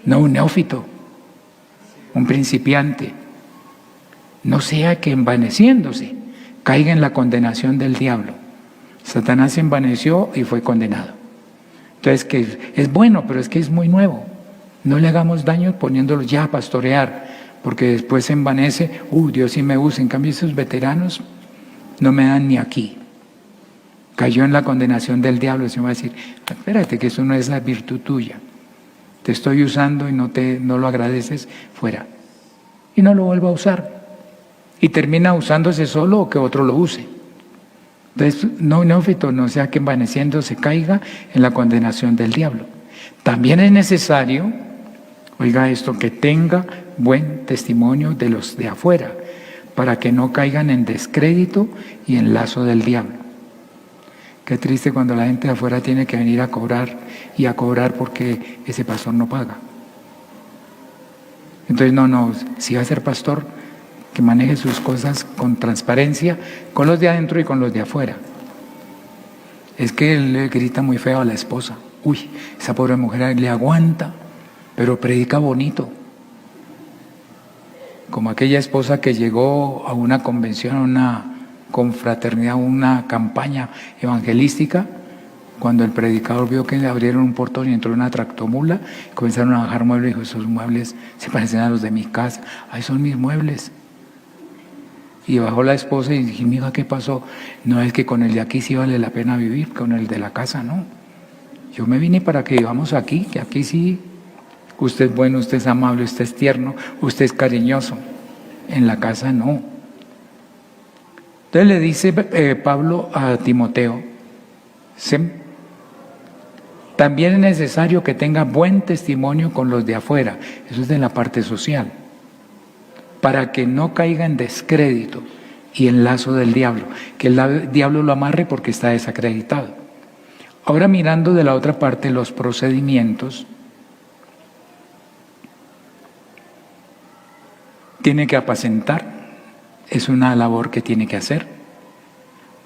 No un neófito, un principiante, no sea que envaneciéndose caiga en la condenación del diablo. Satanás se envaneció y fue condenado. Entonces, que es bueno, pero es que es muy nuevo. No le hagamos daño poniéndolo ya a pastorear, porque después se envanece, Dios sí me usa. En cambio, esos veteranos no me dan ni aquí. Cayó en la condenación del diablo. El Señor va a decir, espérate, que eso no es la virtud tuya. Te estoy usando y no lo agradeces, fuera. Y no lo vuelvo a usar. Y termina usándose solo o que otro lo use. Entonces, no neófito, no sea que envaneciendo se caiga en la condenación del diablo. También es necesario, oiga esto, que tenga buen testimonio de los de afuera, para que no caigan en descrédito y en lazo del diablo. Qué triste cuando la gente de afuera tiene que venir a cobrar y a cobrar porque ese pastor no paga. Entonces, si va a ser pastor, que maneje sus cosas con transparencia, con los de adentro y con los de afuera. Es que él le grita muy feo a la esposa. Esa pobre mujer le aguanta, pero predica bonito. Como aquella esposa que llegó a una convención, a una confraternidad, a una campaña evangelística, cuando el predicador vio que le abrieron un portón y entró una tractomula, comenzaron a bajar muebles y dijo, esos muebles se parecen a los de mi casa. Ahí son mis muebles. Y bajó la esposa y dije, mija, ¿qué pasó? No, es que con el de aquí sí vale la pena vivir, con el de la casa no. Yo me vine para que vivamos aquí, que aquí sí, usted es bueno, usted es amable, usted es tierno, usted es cariñoso. En la casa no. Entonces le dice Pablo a Timoteo, también es necesario que tenga buen testimonio con los de afuera, eso es de la parte social, para que no caiga en descrédito y en lazo del diablo, que el diablo lo amarre porque está desacreditado. Ahora mirando de la otra parte los procedimientos, tiene que apacentar, es una labor que tiene que hacer.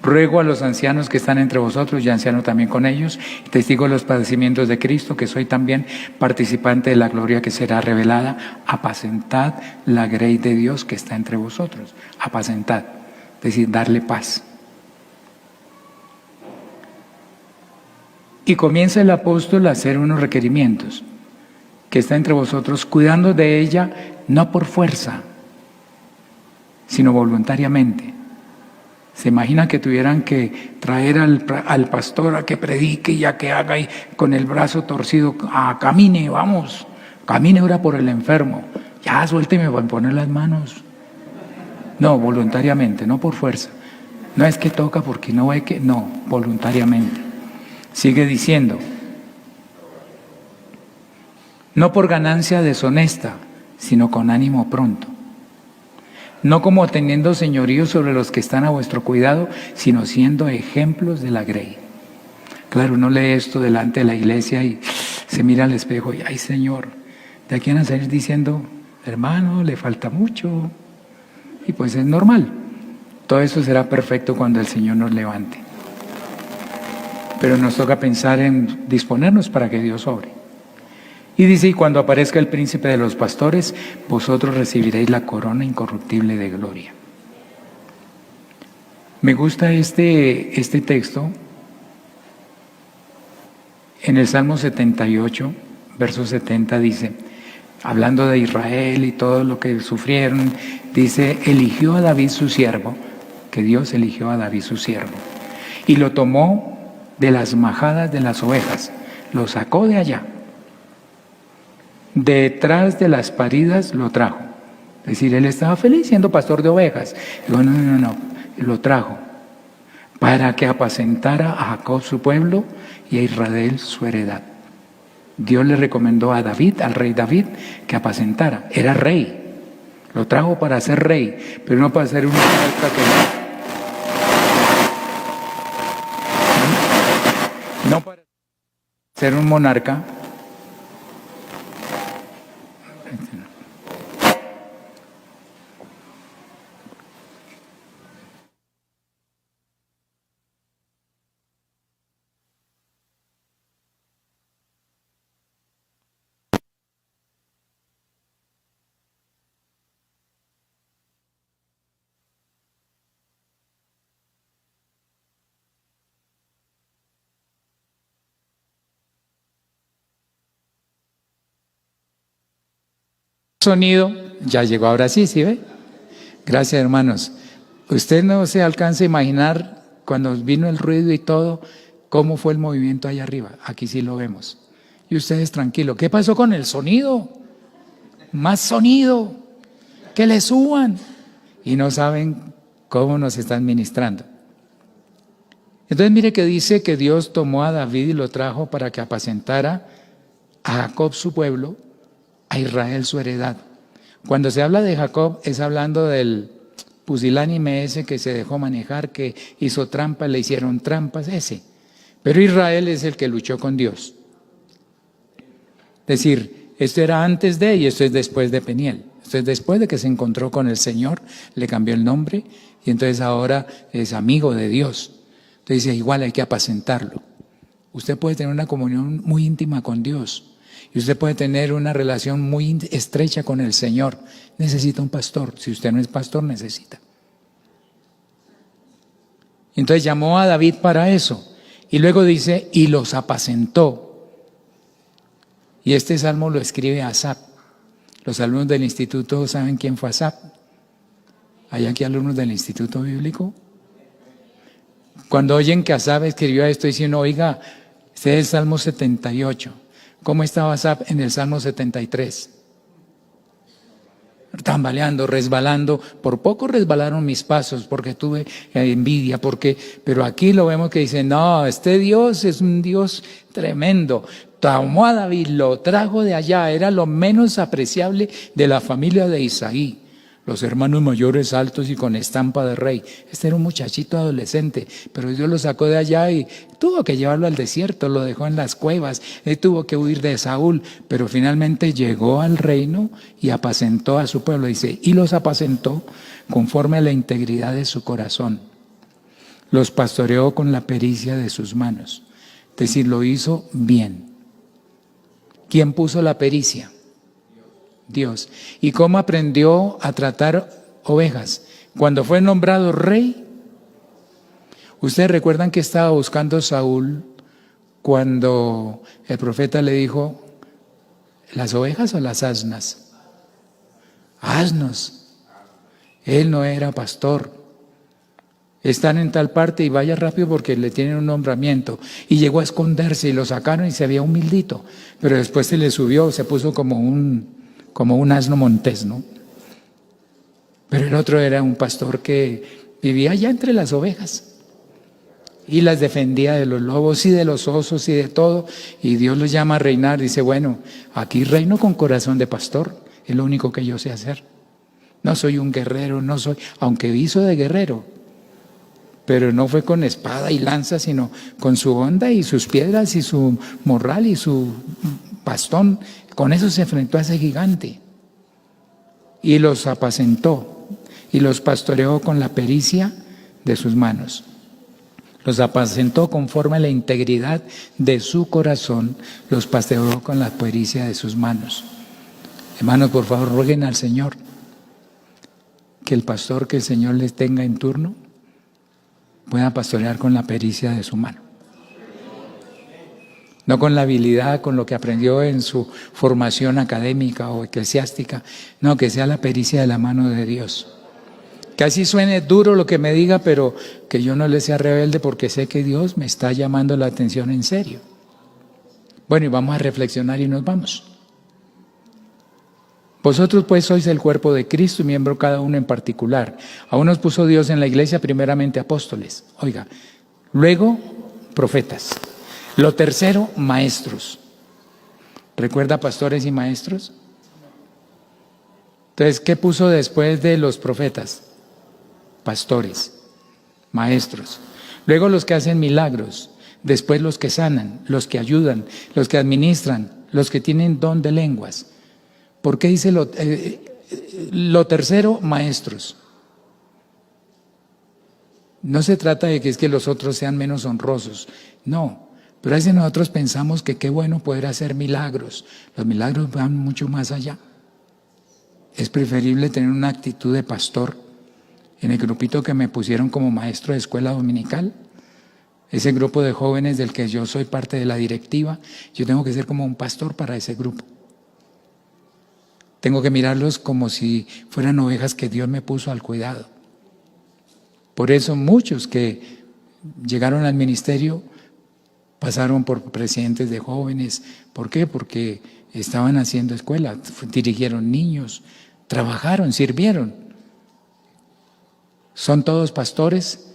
Ruego a los ancianos que están entre vosotros, y anciano también con ellos, testigo de los padecimientos de Cristo, que soy también participante de la gloria que será revelada. Apacentad la grey de Dios que está entre vosotros. Apacentad, es decir, darle paz. Y comienza el apóstol a hacer unos requerimientos, que está entre vosotros, cuidando de ella, no por fuerza, sino voluntariamente. ¿Se imagina que tuvieran que traer al pastor a que predique y a que haga y con el brazo torcido, camine, vamos, camine ahora por el enfermo, ya suélteme para poner las manos? No, voluntariamente, no por fuerza. No es que toca porque no ve que, no, voluntariamente. Sigue diciendo, no por ganancia deshonesta, sino con ánimo pronto. No como teniendo señorío sobre los que están a vuestro cuidado, sino siendo ejemplos de la grey. Claro, uno lee esto delante de la iglesia y se mira al espejo y, ay Señor, de aquí van a salir diciendo, hermano, le falta mucho. Y pues es normal. Todo eso será perfecto cuando el Señor nos levante. Pero nos toca pensar en disponernos para que Dios obre. Y dice, y cuando aparezca el príncipe de los pastores, vosotros recibiréis la corona incorruptible de gloria. Me gusta este texto. En el Salmo 78, verso 70 dice, hablando de Israel y todo lo que sufrieron, dice, eligió a David su siervo, que Dios eligió a David su siervo, y lo tomó de las majadas de las ovejas, lo sacó de allá. detrás de las paridas lo trajo. Es decir, él estaba feliz siendo pastor de ovejas. Digo, no, lo trajo para que apacentara a Jacob su pueblo y a Israel su heredad. Dios le recomendó a David, al rey David, que apacentara. Era rey. Lo trajo para ser rey, pero no para ser una monarca no para ser un monarca. Sonido, ya llegó ahora sí, ¿sí ve? Gracias, hermanos. Usted no se alcanza a imaginar cuando vino el ruido y todo, cómo fue el movimiento allá arriba. Aquí sí lo vemos. Y ustedes tranquilos. ¿Qué pasó con el sonido? Más sonido. Que le suban. Y no saben cómo nos están ministrando. Entonces mire que dice que Dios tomó a David y lo trajo para que apacentara a Jacob su pueblo, a Israel su heredad. Cuando se habla de Jacob es hablando del pusilánime ese que se dejó manejar, que hizo trampas, le hicieron trampas, ese. Pero Israel es el que luchó con Dios. Es decir, esto era antes de y esto es después de Peniel. Esto es después de que se encontró con el Señor, le cambió el nombre y entonces ahora es amigo de Dios. Entonces dice, igual hay que apacentarlo. Usted puede tener una comunión muy íntima con Dios. Y usted puede tener una relación muy estrecha con el Señor. Necesita un pastor. Si usted no es pastor, necesita. Entonces llamó a David para eso. Y luego dice, y los apacentó. Y este salmo lo escribe Asaf. Los alumnos del instituto, ¿saben quién fue Asaf? ¿Hay aquí alumnos del instituto bíblico? Cuando oyen que Asaf escribió esto, dicen, oiga, este es el Salmo 78. ¿Cómo estaba Asaf en el Salmo 73? Tambaleando, resbalando. Por poco resbalaron mis pasos porque tuve envidia, pero aquí lo vemos que dice, no, este Dios es un Dios tremendo. Tomó a David, lo trajo de allá, era lo menos apreciable de la familia de Isaí. Los hermanos mayores altos y con estampa de rey. Este era un muchachito adolescente, pero Dios lo sacó de allá y tuvo que llevarlo al desierto, lo dejó en las cuevas, él tuvo que huir de Saúl, pero finalmente llegó al reino y apacentó a su pueblo. Dice, y los apacentó conforme a la integridad de su corazón. Los pastoreó con la pericia de sus manos. Es decir, lo hizo bien. ¿Quién puso la pericia? Dios. ¿Y cómo aprendió a tratar ovejas? Cuando fue nombrado rey. Ustedes recuerdan que estaba buscando Saúl cuando el profeta le dijo, ¿las ovejas o las asnas? Asnos. Él no era pastor. Están en tal parte y vaya rápido porque le tienen un nombramiento. Y llegó a esconderse y lo sacaron y se veía humildito. Pero después se le subió, se puso como un asno montés, ¿no? Pero el otro era un pastor que vivía allá entre las ovejas y las defendía de los lobos y de los osos y de todo, y Dios los llama a reinar. Dice, bueno, aquí reino con corazón de pastor, es lo único que yo sé hacer. No soy un guerrero, no soy, aunque hizo de guerrero, pero no fue con espada y lanza, sino con su honda y sus piedras y su morral y su bastón. Con eso se enfrentó a ese gigante y los apacentó y los pastoreó con la pericia de sus manos. Los apacentó conforme a la integridad de su corazón, los pastoreó con la pericia de sus manos. Hermanos, por favor, rueguen al Señor que el pastor que el Señor les tenga en turno pueda pastorear con la pericia de su mano. No con la habilidad, con lo que aprendió en su formación académica o eclesiástica, no, que sea la pericia de la mano de Dios. Que así suene duro lo que me diga, pero que yo no le sea rebelde porque sé que Dios me está llamando la atención en serio. Bueno, y vamos a reflexionar y nos vamos. Vosotros pues sois el cuerpo de Cristo y miembro cada uno en particular. A unos puso Dios en la iglesia primeramente apóstoles. Oiga, luego profetas. Lo tercero, maestros. ¿Recuerda pastores y maestros? Entonces, ¿qué puso después de los profetas? Pastores, maestros. Luego los que hacen milagros. Después los que sanan, los que ayudan, los que administran, los que tienen don de lenguas. ¿Por qué dice lo tercero? Maestros. No se trata de que es que los otros sean menos honrosos, no. Pero a veces nosotros pensamos que qué bueno poder hacer milagros. Los milagros van mucho más allá. Es preferible tener una actitud de pastor. En el grupito que me pusieron como maestro de escuela dominical, ese grupo de jóvenes del que yo soy parte de la directiva, yo tengo que ser como un pastor para ese grupo. Tengo que mirarlos como si fueran ovejas que Dios me puso al cuidado. Por eso muchos que llegaron al ministerio pasaron por presidentes de jóvenes. ¿Por qué? Porque estaban haciendo escuela, dirigieron niños, trabajaron, sirvieron. ¿Son todos pastores?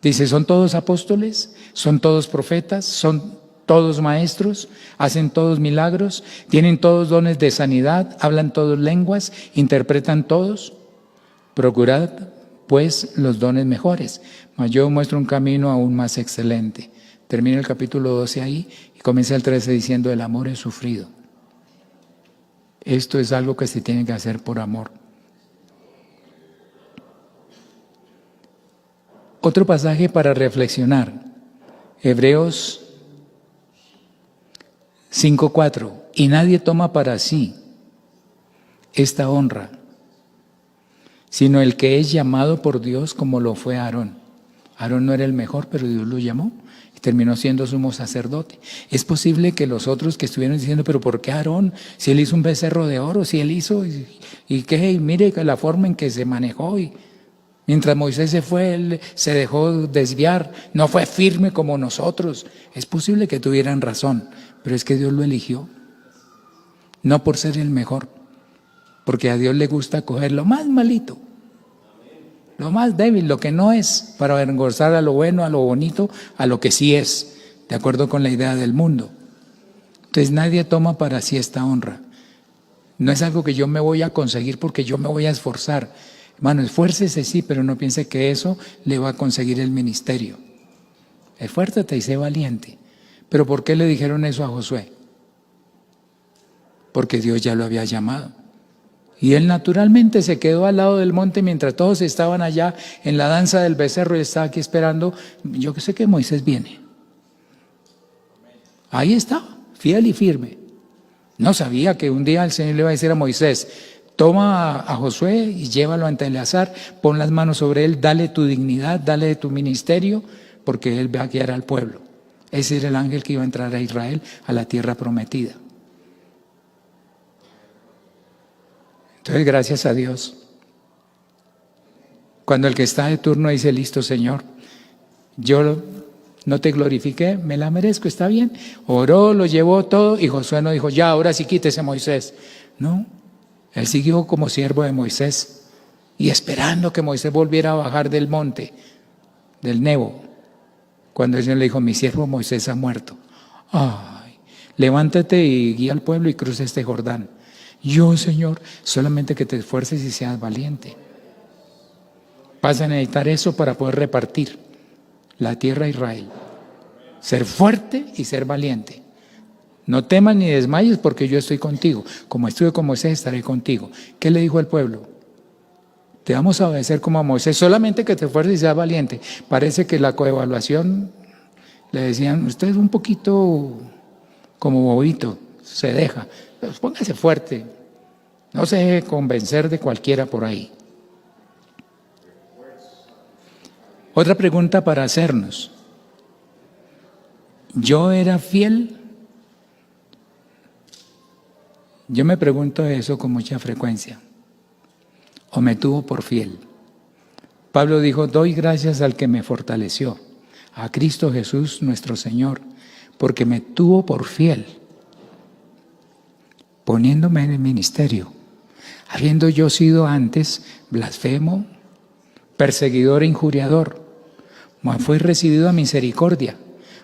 Dice, ¿son todos apóstoles? ¿Son todos profetas? ¿Son todos maestros? ¿Hacen todos milagros? ¿Tienen todos dones de sanidad? ¿Hablan todos lenguas? ¿Interpretan todos? Procurad, pues, los dones mejores. Mas yo muestro un camino aún más excelente. Termina el capítulo 12 ahí y comienza el 13 diciendo, el amor es sufrido. Esto es algo que se tiene que hacer por amor. Otro pasaje para reflexionar, Hebreos 5:4, y nadie toma para sí esta honra, sino el que es llamado por Dios como lo fue Aarón. Aarón no era el mejor, pero Dios lo llamó y terminó siendo sumo sacerdote. Es posible que los otros que estuvieron diciendo, pero ¿por qué Aarón? Si él hizo un becerro de oro, si él hizo, y qué, y mire la forma en que se manejó, y mientras Moisés se fue, él se dejó desviar, no fue firme como nosotros. Es posible que tuvieran razón, pero es que Dios lo eligió, no por ser el mejor, porque a Dios le gusta coger lo más malito, lo más débil, lo que no es, para avergonzar a lo bueno, a lo bonito, a lo que sí es, de acuerdo con la idea del mundo. Entonces nadie toma para sí esta honra. No es algo que yo me voy a conseguir porque yo me voy a esforzar. Hermano, esfuércese sí, pero no piense que eso le va a conseguir el ministerio. Esfuérzate y sé valiente. ¿Pero por qué le dijeron eso a Josué? Porque Dios ya lo había llamado. Y él naturalmente se quedó al lado del monte mientras todos estaban allá en la danza del becerro y estaba aquí esperando. Yo sé que Moisés viene. Ahí estaba, fiel y firme. No sabía que un día el Señor le iba a decir a Moisés, toma a Josué y llévalo ante Eleazar, pon las manos sobre él, dale tu dignidad, dale tu ministerio, porque él va a guiar al pueblo. Ese era el ángel que iba a entrar a Israel, a la tierra prometida. Entonces, gracias a Dios. Cuando el que está de turno dice, listo, Señor, yo no te glorifiqué, me la merezco, está bien. Oró, lo llevó todo y Josué no dijo, ya, ahora sí quítese Moisés. No, él siguió como siervo de Moisés y esperando que Moisés volviera a bajar del monte, del Nebo. Cuando el Señor le dijo, mi siervo Moisés ha muerto. Ay, levántate y guía al pueblo y cruza este Jordán. Yo, Señor, solamente que te esfuerces y seas valiente. Vas a necesitar eso para poder repartir la tierra a Israel. Ser fuerte y ser valiente. No temas ni desmayes porque yo estoy contigo. Como estuve con Moisés, estaré contigo. ¿Qué le dijo al pueblo? Te vamos a obedecer como a Moisés, solamente que te esfuerces y seas valiente. Parece que la coevaluación le decían, usted es un poquito como bobito, se deja. Pues póngase fuerte, no se deje convencer de cualquiera por ahí. Otra pregunta para hacernos. ¿Yo era fiel? Yo me pregunto eso con mucha frecuencia. ¿O me tuvo por fiel? Pablo dijo, doy gracias al que me fortaleció, a Cristo Jesús nuestro Señor, porque me tuvo por fiel. poniéndome en el ministerio, habiendo yo sido antes blasfemo, perseguidor e injuriador, mas fui recibido a misericordia,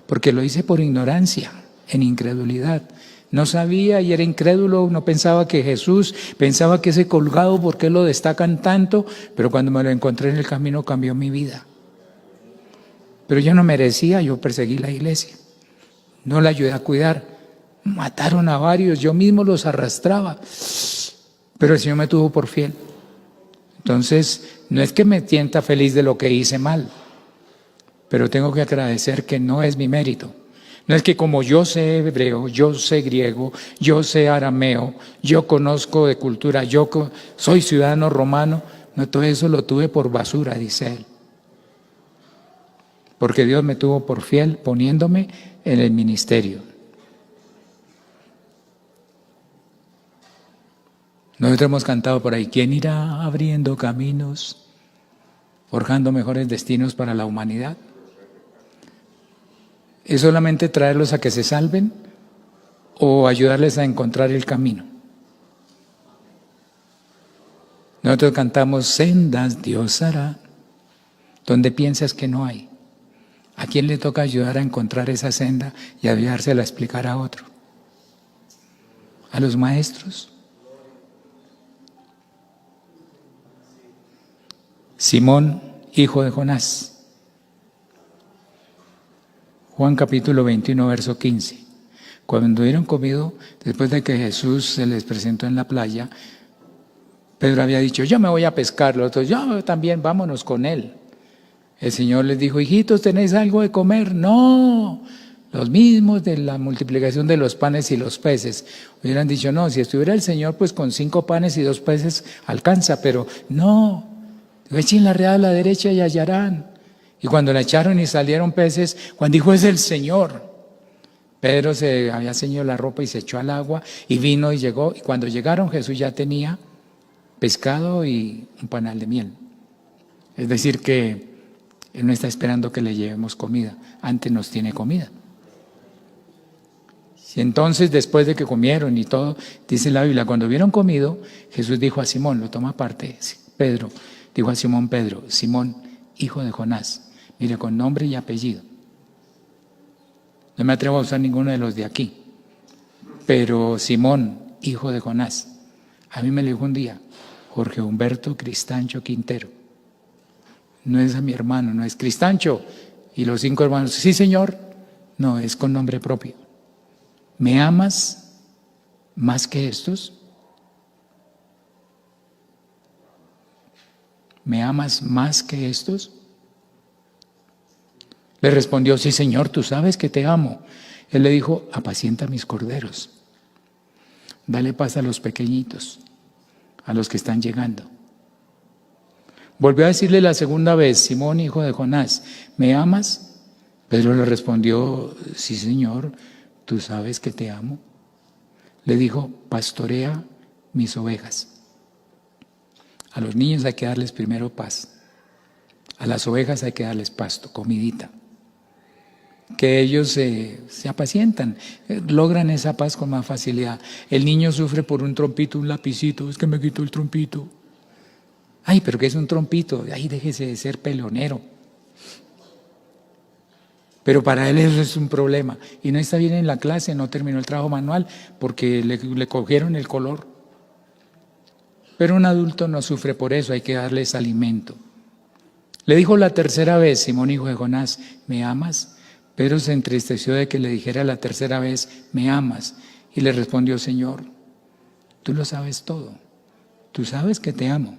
porque lo hice por ignorancia, en incredulidad. No sabía y era incrédulo, no pensaba que Jesús, pensaba que ese colgado, ¿por qué lo destacan tanto? Pero cuando me lo encontré en el camino cambió mi vida. Pero yo no merecía, yo perseguí la iglesia, no la ayudé a cuidar, mataron a varios, yo mismo los arrastraba, pero el Señor me tuvo por fiel. Entonces, no es que me sienta feliz de lo que hice mal, pero tengo que agradecer que no es mi mérito. No es que como yo sé hebreo, yo sé griego, yo sé arameo, yo conozco de cultura, yo soy ciudadano romano, no, todo eso lo tuve por basura, dice él. Porque Dios me tuvo por fiel poniéndome en el ministerio. Nosotros hemos cantado por ahí, ¿quién irá abriendo caminos, forjando mejores destinos para la humanidad? ¿Es solamente traerlos a que se salven o ayudarles a encontrar el camino? Nosotros cantamos, sendas Dios hará, donde piensas que no hay. ¿A quién le toca ayudar a encontrar esa senda y ayudársela a explicar a otro? ¿A los maestros? Simón, hijo de Jonás. Juan capítulo 21, verso 15. Cuando hubieron comido, después de que Jesús se les presentó en la playa, Pedro había dicho, yo me voy a pescar, los otros, yo también, vámonos con él. El Señor les dijo, hijitos, ¿tenéis algo de comer? No, los mismos de la multiplicación de los panes y los peces. Hubieran dicho, no, si estuviera el Señor, pues con 5 panes y 2 peces alcanza, pero no, echen la red a la derecha y hallarán. Y cuando la echaron y salieron peces, Juan dijo, es el Señor. Pedro se había ceñido la ropa y se echó al agua y vino y llegó. Y cuando llegaron, Jesús ya tenía pescado y un panal de miel. Es decir que Él no está esperando que le llevemos comida, antes nos tiene comida. Y entonces, después de que comieron y todo, dice la Biblia, cuando hubieron comido, Jesús dijo a Simón, lo toma aparte, Pedro, dijo a Simón Pedro, Simón, hijo de Jonás, mire, con nombre y apellido. No me atrevo a usar ninguno de los de aquí, pero Simón, hijo de Jonás, a mí me lo dijo un día, Jorge Humberto Cristancho Quintero. No es a mi hermano, no es Cristancho y los 5 hermanos, sí señor, no, es con nombre propio. ¿Me amas más que estos? ¿Me amas más que estos? Le respondió, sí Señor, tú sabes que te amo. Él le dijo, apacienta mis corderos, dale paz a los pequeñitos, a los que están llegando. Volvió a decirle la segunda vez, Simón, hijo de Jonás, ¿me amas? Pedro le respondió, sí Señor, tú sabes que te amo. Le dijo, pastorea mis ovejas. A los niños hay que darles primero paz. A las ovejas hay que darles pasto, comidita. Que ellos se apacientan, logran esa paz con más facilidad. El niño sufre por un trompito, un lapicito, es que me quitó el trompito. Ay, pero ¿qué es un trompito? Ay, déjese de ser peleonero. Pero para él eso es un problema. Y no está bien en la clase, no terminó el trabajo manual porque le cogieron el color. Pero un adulto no sufre por eso, hay que darles alimento. Le dijo la tercera vez, Simón, hijo de Jonás, ¿me amas? Pedro se entristeció de que le dijera la tercera vez, ¿me amas? Y le respondió, Señor, tú lo sabes todo, tú sabes que te amo.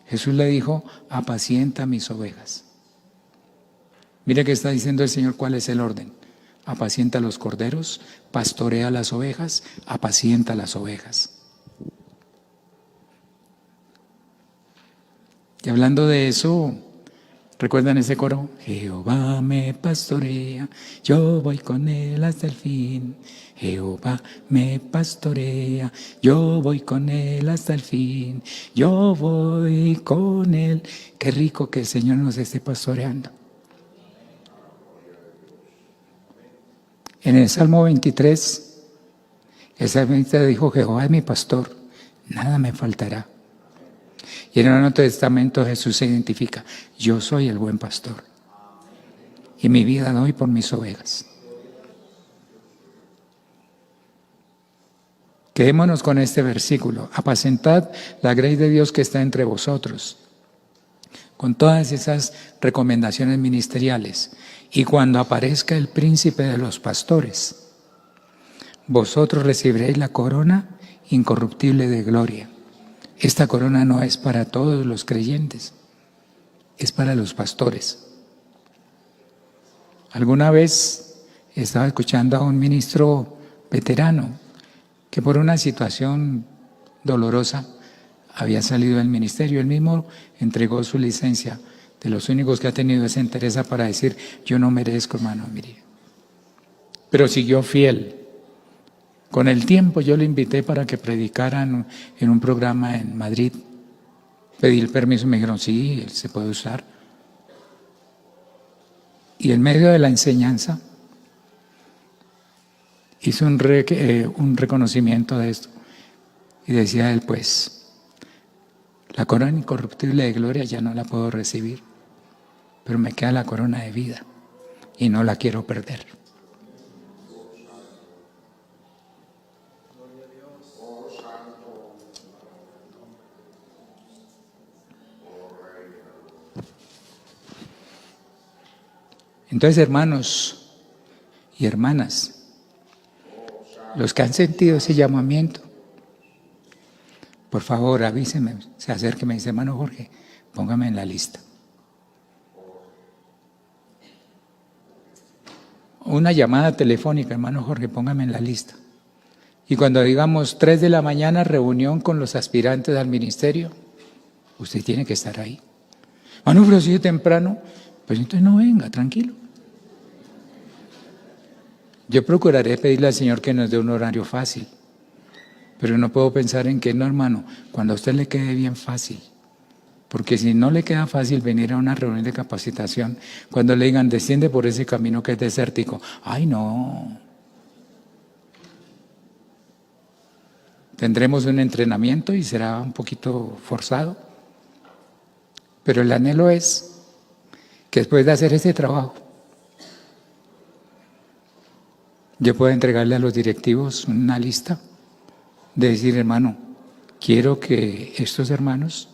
Jesús le dijo, apacienta mis ovejas. Mire que está diciendo el Señor cuál es el orden. Apacienta los corderos, pastorea las ovejas, apacienta las ovejas. Y hablando de eso, ¿recuerdan ese coro? Jehová me pastorea, yo voy con él hasta el fin. Jehová me pastorea, yo voy con él hasta el fin. Yo voy con él. Qué rico que el Señor nos esté pastoreando. En el Salmo 23, El salmista dijo: Jehová es mi pastor, nada me faltará. Y en el Nuevo Testamento Jesús se identifica: yo soy el buen pastor y mi vida doy por mis ovejas. Quedémonos con este versículo: apacentad la grey de Dios que está entre vosotros, con todas esas recomendaciones ministeriales. Y cuando aparezca el príncipe de los pastores, vosotros recibiréis la corona incorruptible de gloria. Esta corona no es para todos los creyentes, es para los pastores. Alguna vez estaba escuchando a un ministro veterano que por una situación dolorosa había salido del ministerio. Él mismo entregó su licencia, de los únicos que ha tenido esa entereza para decir: yo no merezco, hermano, mire. Pero siguió fiel. Con el tiempo yo le invité para que predicara en un programa en Madrid. Pedí el permiso, me dijeron: sí, se puede usar. Y en medio de la enseñanza hizo un reconocimiento de esto. Y decía él: pues, la corona incorruptible de gloria ya no la puedo recibir, pero me queda la corona de vida y no la quiero perder. Entonces, hermanos y hermanas, los que han sentido ese llamamiento, por favor, avísenme, se acerque y me dice: hermano Jorge, póngame en la lista. Una llamada telefónica: hermano Jorge, póngame en la lista. Y cuando digamos 3 de la mañana, reunión con los aspirantes al ministerio, usted tiene que estar ahí. Hermano, pero si es temprano, pues entonces no venga, tranquilo. Yo procuraré pedirle al Señor que nos dé un horario fácil, pero no puedo pensar en que no, hermano, cuando a usted le quede bien fácil. Porque si no le queda fácil venir a una reunión de capacitación, cuando le digan: desciende por ese camino que es desértico, ¡ay, no! Tendremos un entrenamiento y será un poquito forzado, pero el anhelo es que después de hacer ese trabajo, yo pueda entregarle a los directivos una lista de decir: hermano, quiero que estos hermanos,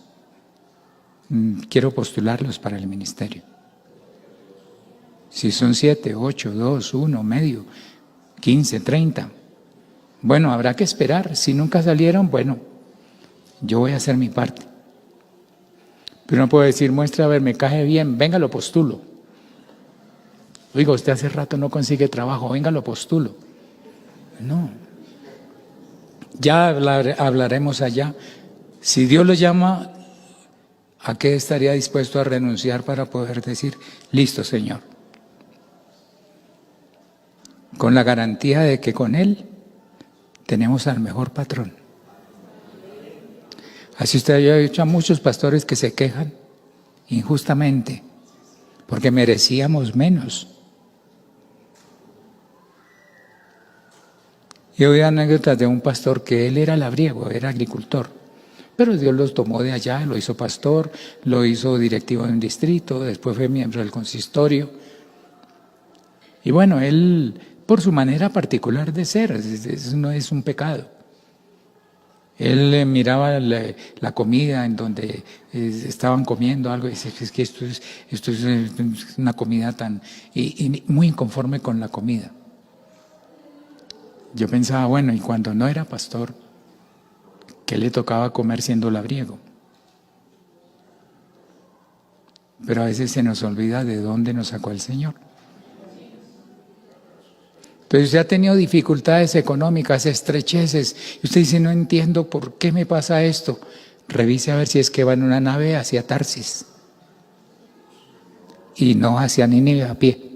quiero postularlos para el ministerio. Si son 7, 8, 2, 1, medio, 15, 30, bueno, habrá que esperar. Si nunca salieron, bueno, yo voy a hacer mi parte. Pero no puedo decir: muestra, a ver, me cae bien, venga, lo postulo. Oiga, usted hace rato no consigue trabajo, venga, lo postulo. No. Ya hablaremos allá. Si Dios lo llama, ¿a qué estaría dispuesto a renunciar para poder decir: listo, Señor? Con la garantía de que con Él tenemos al mejor patrón. Así usted ha dicho a muchos pastores que se quejan injustamente porque merecíamos menos. Yo oí anécdotas de un pastor que él era labriego, era agricultor, pero Dios los tomó de allá, lo hizo pastor, lo hizo directivo de un distrito, después fue miembro del consistorio. Y bueno, él, por su manera particular de ser, eso no es un pecado. Él miraba la comida en donde estaban comiendo algo y decía: es que esto es una comida tan... y muy inconforme con la comida. Yo pensaba, bueno, y cuando no era pastor, ¿qué le tocaba comer siendo labriego? Pero a veces se nos olvida de dónde nos sacó el Señor. Entonces usted ha tenido dificultades económicas, estrecheces, y usted dice: no entiendo por qué me pasa esto. Revise a ver si es que va en una nave hacia Tarsis y no hacia Nínive a pie.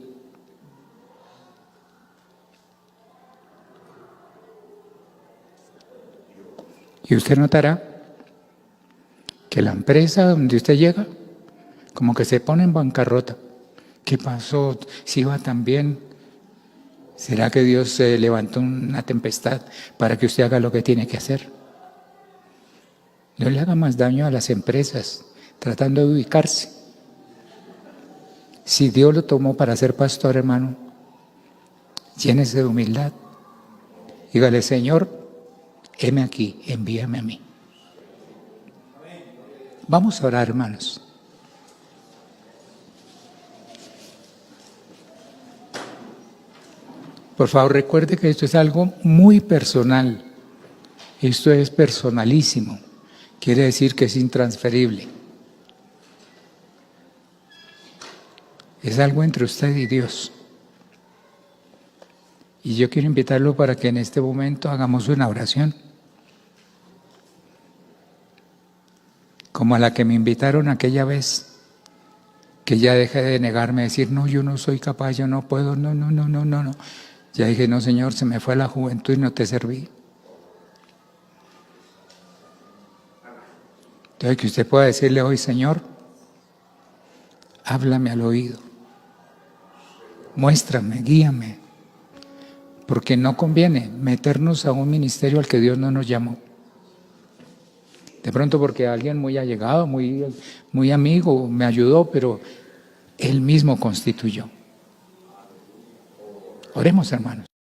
Y usted notará que la empresa donde usted llega, como que se pone en bancarrota. ¿Qué pasó? Si iba tan bien, ¿Será que Dios levantó una tempestad para que usted haga lo que tiene que hacer? No le haga más daño a las empresas tratando de ubicarse. Si Dios lo tomó para ser pastor, hermano, llénese de humildad. Dígale, Señor, heme aquí, envíame a mí. Vamos a orar, hermanos. Por favor, recuerde que esto es algo muy personal. Esto es personalísimo. Quiere decir que es intransferible. Es algo entre usted y Dios. Y yo quiero invitarlo para que en este momento hagamos una oración. Como a la que me invitaron aquella vez, que ya dejé de negarme, decir, no, yo no soy capaz, yo no puedo, no. Ya dije, no, Señor, se me fue la juventud y no te serví. Entonces, que usted pueda decirle hoy, Señor, háblame al oído, muéstrame, guíame, porque no conviene meternos a un ministerio al que Dios no nos llamó. De pronto porque alguien muy allegado, muy amigo, me ayudó, pero Él mismo constituyó. Oremos, hermanos.